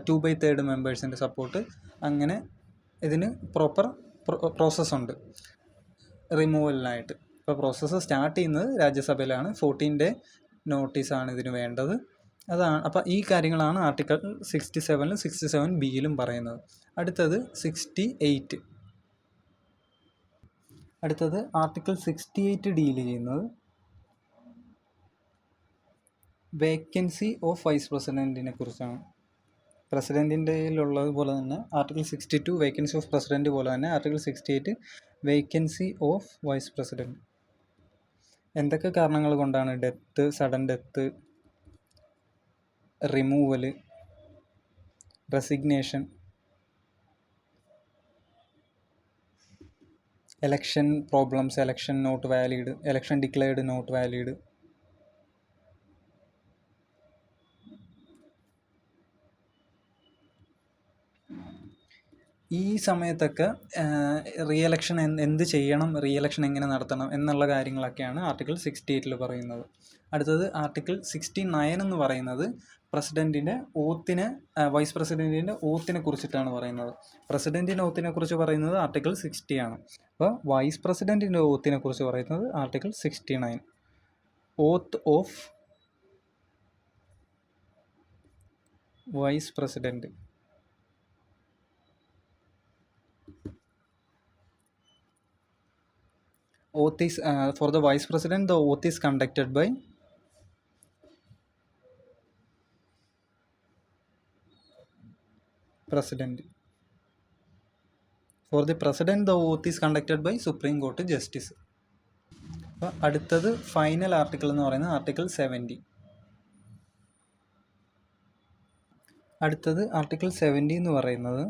Speaker 1: 2/3 മെമ്പേഴ്സിൻ്റെ സപ്പോർട്ട്, അങ്ങനെ ഇതിന് പ്രോപ്പർ പ്രോസസ്സുണ്ട് റിമൂവലിനായിട്ട്. ഇപ്പോൾ പ്രോസസ്സ് സ്റ്റാർട്ട് ചെയ്യുന്നത് രാജ്യസഭയിലാണ്. 14 ഡേ നോട്ടീസാണ് ഇതിന് വേണ്ടത്. അതാണ്. അപ്പോൾ ഈ കാര്യങ്ങളാണ് ആർട്ടിക്കിൾ 67-ലും 67B-യിലും പറയുന്നത്. അടുത്തത് 68. അടുത്തത് ആർട്ടിക്കിൾ 68 ഡീൽ ചെയ്യുന്നത് വേക്കൻസി ഓഫ് വൈസ് പ്രസിഡൻറ്റിനെ കുറിച്ചാണ്. പ്രസിഡൻറ്റിൻ്റെയിലുള്ളത് പോലെ തന്നെ ആർട്ടിക്കിൾ 62 വേക്കൻസി ഓഫ് പ്രസിഡൻറ്റ് പോലെ തന്നെ article 68 vacancy of vice president. എന്തൊക്കെ കാരണങ്ങൾ കൊണ്ടാണ് death, sudden death, removal, resignation, election problems, election not valid, election declared not valid. ഈ സമയത്തൊക്കെ റീഎലക്ഷൻ എന്ത് ചെയ്യണം, റീഎലക്ഷൻ എങ്ങനെ നടത്തണം എന്നുള്ള കാര്യങ്ങളൊക്കെയാണ് ആർട്ടിക്കിൾ 68 പറയുന്നത്. അടുത്തത് ആർട്ടിക്കിൾ 69 എന്ന് പറയുന്നത് പ്രസിഡൻറ്റിൻ്റെ ഓത്തിനെ, വൈസ് പ്രസിഡൻറ്റിൻ്റെ ഓത്തിനെ കുറിച്ചിട്ടാണ് പറയുന്നത്. പ്രസിഡൻറ്റിൻ്റെ ഓത്തിനെ കുറിച്ച് പറയുന്നത് ആർട്ടിക്കിൾ 60 ആണ്. അപ്പോൾ വൈസ് പ്രസിഡൻറ്റിൻ്റെ ഓത്തിനെ കുറിച്ച് പറയുന്നത് article 69. Oath of vice president. Oath is for the vice president, the oath is conducted by president. For the president, the oath is conducted by Supreme Court Justice. അപ്പോൾ അടുത്തത് ഫൈനൽ ആർട്ടിക്കിൾ എന്ന് പറയുന്നത് article 70. അടുത്തത് article 70 എന്ന് പറയുന്നത്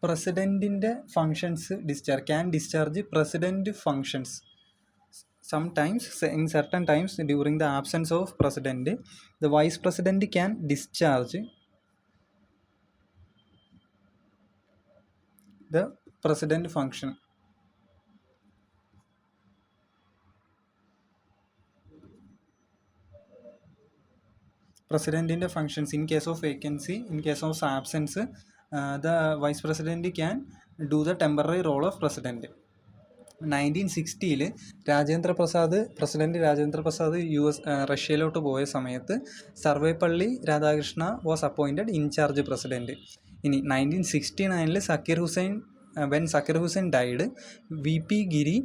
Speaker 1: പ്രസിഡൻറ്റിൻ്റെ functions discharge president functions. Sometimes, in certain times, during the absence of president, the vice president can discharge the president function. President functions in case of vacancy, in case of absence, the vice president can do the temporary role of president. 1960 president Rajendra Prasad റഷ്യയിലോട്ട് പോയ സമയത്ത് Sarvepalli Radhakrishna was appointed incharge president. ഇനി 1969 when Zakir Hussain died, VP Giri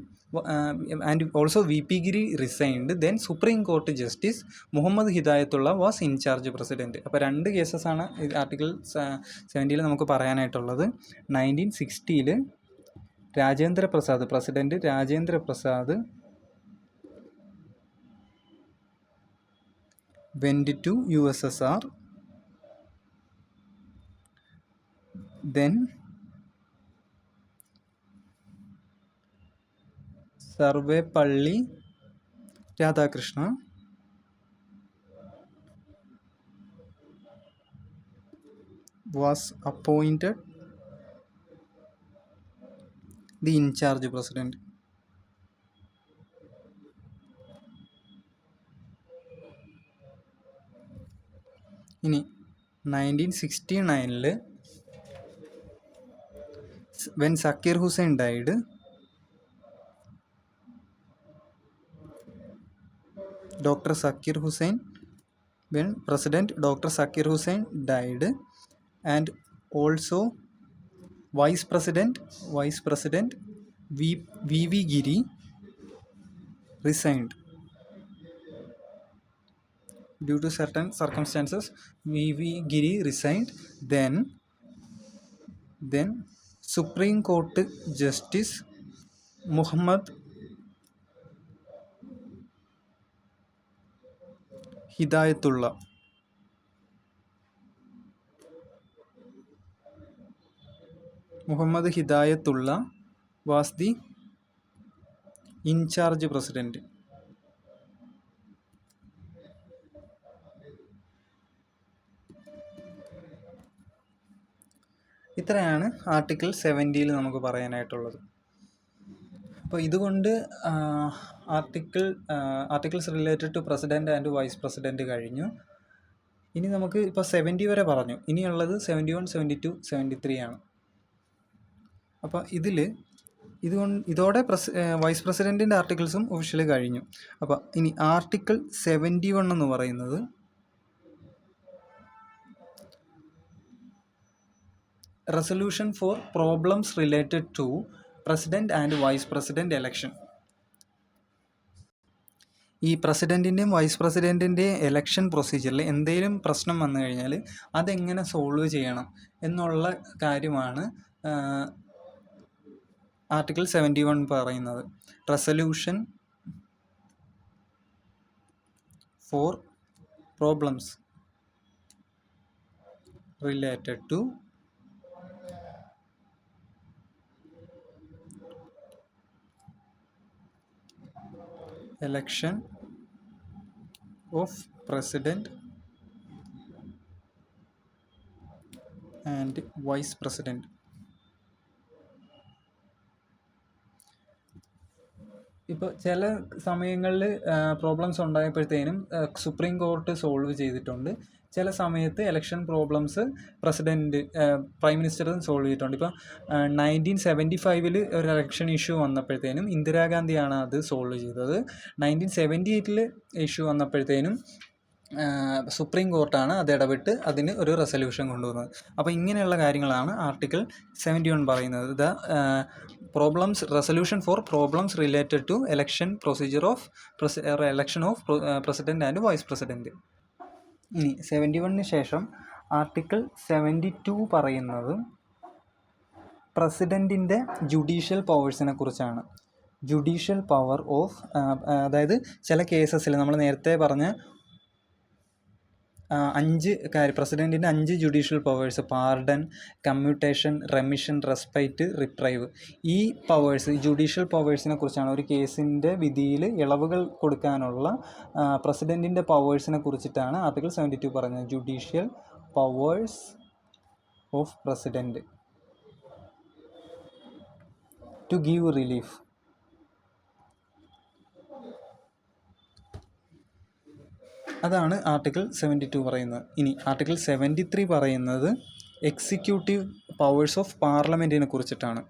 Speaker 1: and also VP Giri resigned. Then Supreme Court Justice Muhammad Hidayatullah was in charge president. അപ്പോൾ 2 കേസസാണ് article 70 നമുക്ക് പറയാനായിട്ടുള്ളത്. 1960 president Rajendra Prasad went to USSR. Then Sarvepalli Radhakrishna was appointed the in charge president. ഇനി 1969 when Zakir Hussain died, Dr. Zakir Hussain, when President Dr. Zakir Hussain died, and also Vice President V.V. Giri resigned. Due to certain circumstances, V.V. Giri resigned. Then Supreme Court Justice Muhammad Hidayatullah was the in-charge president. ഇത്രയാണ് article 70 നമുക്ക് പറയാനായിട്ടുള്ളത്. അപ്പോൾ ഇതുകൊണ്ട് articles related to president and vice president കഴിഞ്ഞു. ഇനി നമുക്ക് ഇപ്പോൾ 70 വരെ പറഞ്ഞു. ഇനിയുള്ളത് 71, 72, 73 ആണ്. അപ്പോൾ ഇതോടെ വൈസ് പ്രസിഡൻറ്റിൻ്റെ ആർട്ടിക്കിൾസും ഒഫീഷ്യലി കഴിഞ്ഞു. അപ്പോൾ ഇനി ആർട്ടിക്കിൾ 71 എന്ന് പറയുന്നത് resolution for problems related to president and vice president election. ഈ പ്രസിഡൻറ്റിൻ്റെയും വൈസ് പ്രസിഡൻറ്റിൻ്റെയും എലക്ഷൻ പ്രൊസീജിയറിൽ എന്തെങ്കിലും പ്രശ്നം വന്നു കഴിഞ്ഞാൽ അതെങ്ങനെ സോൾവ് ചെയ്യണം എന്നുള്ള കാര്യമാണ് ആർട്ടിക്കിൾ 71 പറയുന്നത്. Resolution for problems related to election of president and vice president. ഇപ്പോൾ ചില സമയങ്ങളിൽ പ്രോബ്ലംസ് ഉണ്ടായപ്പോഴത്തേനും സുപ്രീം കോർട്ട് സോൾവ് ചെയ്തിട്ടുണ്ട്. ചില സമയത്ത് ഇലക്ഷൻ പ്രോബ്ലംസ് പ്രസിഡൻറ്റ് പ്രൈം മിനിസ്റ്ററും സോൾവ് ചെയ്തിട്ടുണ്ട്. ഇപ്പോൾ 1975 ഒരു ഇലക്ഷൻ ഇഷ്യൂ വന്നപ്പോഴത്തേനും ഇന്ദിരാഗാന്ധിയാണ് അത് സോൾവ് ചെയ്തത്. 1978 ഇഷ്യൂ വന്നപ്പോഴത്തേനും സുപ്രീം കോർട്ടാണ് അത് ഇടപെട്ട് അതിന് ഒരു റെസൊല്യൂഷൻ കൊണ്ടുവന്നത്. അപ്പോൾ ഇങ്ങനെയുള്ള കാര്യങ്ങളാണ് ആർട്ടിക്കിൾ 71 പറയുന്നത്. Resolution for problems related to election procedure of election of president and vice president. ഇനി 71 ശേഷം ആർട്ടിക്കിൾ 72 പറയുന്നത് പ്രസിഡൻറ്റിൻ്റെ ജുഡീഷ്യൽ പവേഴ്സിനെ കുറിച്ചാണ്. ജുഡീഷ്യൽ പവർ ഓഫ് അതായത് ചില കേസസിൽ നമ്മൾ നേരത്തെ പറഞ്ഞ 5 പ്രസിഡൻറ്റിൻ്റെ 5 judicial powers, pardon, commutation, remission, respite, reprieve. ഈ പവേഴ്സ്, ജുഡീഷ്യൽ പവേഴ്സിനെ കുറിച്ചാണ്. ഒരു കേസിൻ്റെ വിധിയിൽ ഇളവുകൾ കൊടുക്കാനുള്ള പ്രസിഡൻറ്റിൻ്റെ പവേഴ്സിനെ കുറിച്ചിട്ടാണ് ആർട്ടിക്കിൾ 72 പറഞ്ഞത്. Judicial powers of president to give relief. അതാണ് ആർട്ടിക്കിൾ 72 പറയുന്നത്. ഇനി ആർട്ടിക്കിൾ 73 പറയുന്നത് എക്സിക്യൂട്ടീവ് പവേഴ്സ് ഓഫ് പാർലമെൻറ്റിനെ കുറിച്ചിട്ടാണ്.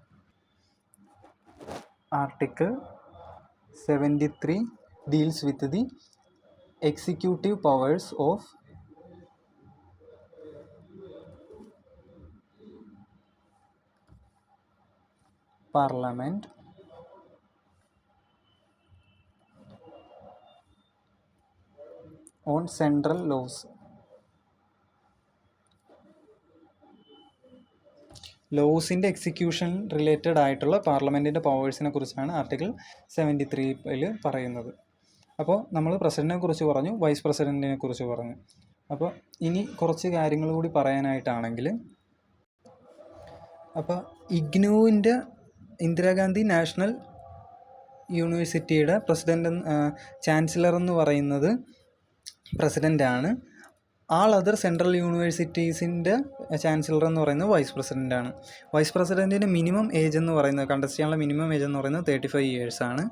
Speaker 1: Article 73 deals with the executive powers of parliament on central laws. ലോസിൻ്റെ എക്സിക്യൂഷൻ റിലേറ്റഡ് ആയിട്ടുള്ള പാർലമെൻറ്റിൻ്റെ പവേഴ്സിനെ കുറിച്ചാണ് ആർട്ടിക്കിൾ 73 പറയുന്നത്. അപ്പോൾ നമ്മൾ പ്രസിഡൻറ്റിനെ കുറിച്ച് പറഞ്ഞു, വൈസ് പ്രസിഡൻറ്റിനെ കുറിച്ച് പറഞ്ഞു. അപ്പോൾ ഇനി കുറച്ച് കാര്യങ്ങൾ കൂടി പറയാനായിട്ടാണെങ്കിൽ, അപ്പോൾ ഇഗ്നൂവിൻ്റെ ഇന്ദിരാഗാന്ധി നാഷണൽ യൂണിവേഴ്സിറ്റിയുടെ ചാൻസലർ എന്ന് പറയുന്നത് പ്രസിഡൻ്റാണ്. ആൾ അതർ സെൻട്രൽ യൂണിവേഴ്സിറ്റീസിൻ്റെ ചാൻസലർ എന്ന് പറയുന്നത് വൈസ് പ്രസിഡൻ്റാണ്. വൈസ് പ്രസിഡൻറ്റിൻ്റെ മിനിമം ഏജ് എന്ന് പറയുന്നത്, കണ്ടസ്റ്റ് ചെയ്യാനുള്ള മിനിമം ഏജ് എന്ന് പറയുന്നത് 35 ഇയേഴ്സാണ്.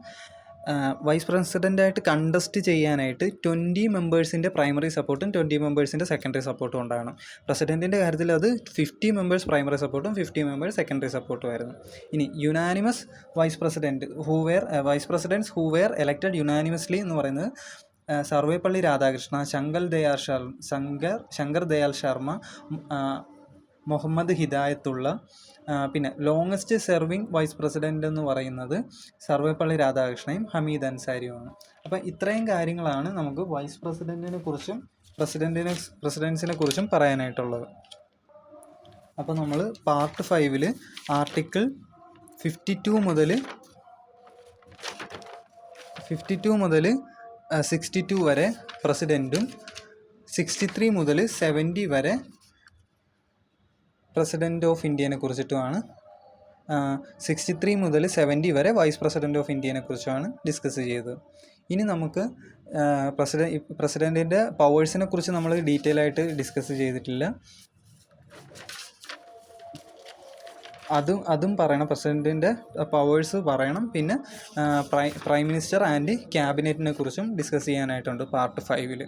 Speaker 1: വൈസ് പ്രസിഡൻ്റായിട്ട് കണ്ടസ്റ്റ് ചെയ്യാനായിട്ട് 20 മെമ്പേഴ്സിൻ്റെ പ്രൈമറി സപ്പോർട്ടും 20 മെമ്പേഴ്സിൻ്റെ സെക്കൻഡറി സപ്പോർട്ടും ഉണ്ടാകണം. പ്രസിഡൻറ്റിൻ്റെ കാര്യത്തിൽ അത് 50 മെമ്പേഴ്സ് പ്രൈമറി സപ്പോർട്ടും 50 മെമ്പേഴ്സ് സെക്കൻഡറി സപ്പോർട്ടും ആയിരുന്നു. ഇനി unanimous vice president vice presidents who were elected unanimously എന്ന് പറയുന്നത് സർവേപ്പള്ളി രാധാകൃഷ്ണ, ശങ്കർ ദയാൽ ശർമ്മ, മുഹമ്മദ് ഹിദായത്തുള്ള. പിന്നെ ലോങ്ങസ്റ്റ് സെർവിങ് വൈസ് പ്രസിഡൻ്റ് എന്ന് പറയുന്നത് സർവേപ്പള്ളി രാധാകൃഷ്ണയും ഹമീദ് അൻസാരിയുമാണ്. അപ്പം ഇത്രയും കാര്യങ്ങളാണ് നമുക്ക് വൈസ് പ്രസിഡൻറ്റിനെ കുറിച്ചും പ്രസിഡൻസിനെ കുറിച്ചും പറയാനായിട്ടുള്ളത്. അപ്പോൾ നമ്മൾ പാർട്ട് 5 ആർട്ടിക്കിൾ 52 മുതൽ 62 വരെ പ്രസിഡൻറ്റും 63 മുതൽ 70 വരെ പ്രസിഡൻറ്റ് ഓഫ് ഇന്ത്യനെ കുറിച്ചിട്ടുമാണ്. 63 മുതൽ 70 വരെ വൈസ് പ്രസിഡൻറ്റ് ഓഫ് ഇന്ത്യനെ കുറിച്ചുമാണ് ഡിസ്കസ് ചെയ്തത്. ഇനി നമുക്ക് പ്രസിഡൻറ്റിൻ്റെ പവേഴ്സിനെ കുറിച്ച് നമ്മൾ ഡീറ്റെയിൽ ആയിട്ട് ഡിസ്കസ് ചെയ്തിട്ടില്ല. അതും പറയണം, പ്രസിഡൻറ്റിൻ്റെ പവേഴ്സ് പറയണം. പിന്നെ പ്രൈം മിനിസ്റ്റർ ആൻഡ് ക്യാബിനറ്റിനെ കുറിച്ചും ഡിസ്കസ് ചെയ്യാനായിട്ടുണ്ട് പാർട്ട് 5.